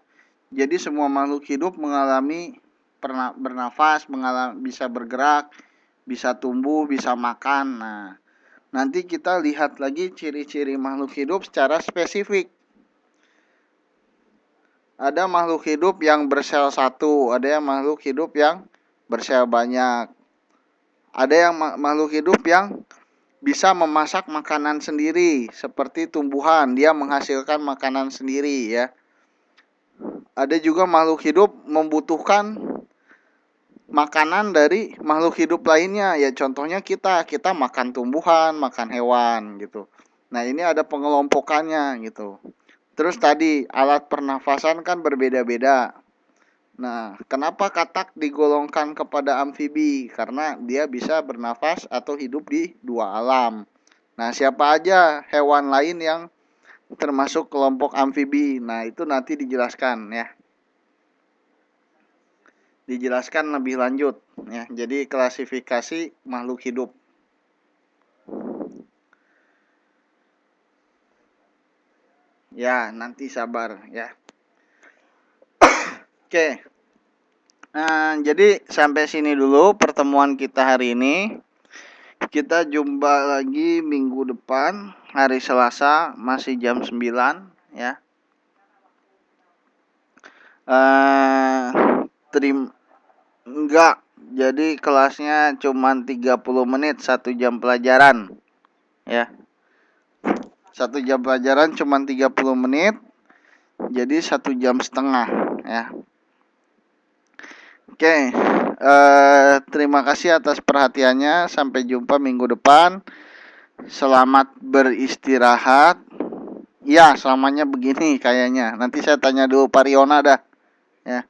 Jadi semua makhluk hidup mengalami bernafas, bisa bergerak, bisa tumbuh, bisa makan. Nah, nanti kita lihat lagi ciri-ciri makhluk hidup secara spesifik. Ada makhluk hidup yang bersel satu, ada yang makhluk hidup yang bersel banyak. Ada yang makhluk hidup yang bisa memasak makanan sendiri, seperti tumbuhan, dia menghasilkan makanan sendiri ya. Ada juga makhluk hidup membutuhkan makanan dari makhluk hidup lainnya, ya contohnya kita makan tumbuhan, makan hewan gitu. Nah, ini ada pengelompokannya gitu. Terus tadi alat pernafasan kan berbeda-beda. Nah, kenapa katak digolongkan kepada amfibi? Karena dia bisa bernafas atau hidup di dua alam. Nah, siapa aja hewan lain yang termasuk kelompok amfibi? Nah, itu nanti dijelaskan ya. Dijelaskan lebih lanjut ya. Jadi klasifikasi makhluk hidup. Ya, nanti sabar ya. Oke. Nah, jadi sampai sini dulu pertemuan kita hari ini. Kita jumpa lagi minggu depan, hari Selasa, masih jam 9 ya. Enggak, jadi kelasnya cuma 30 menit, 1 jam pelajaran ya. 1 jam pelajaran cuma 30 menit, jadi 1 jam setengah ya. Oke, terima kasih atas perhatiannya. Sampai jumpa minggu depan. Selamat beristirahat. Ya, selamanya begini kayaknya. Nanti saya tanya dulu Pariona dah. Ya.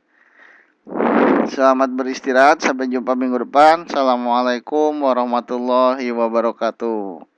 Selamat beristirahat. Sampai jumpa minggu depan. Assalamualaikum warahmatullahi wabarakatuh.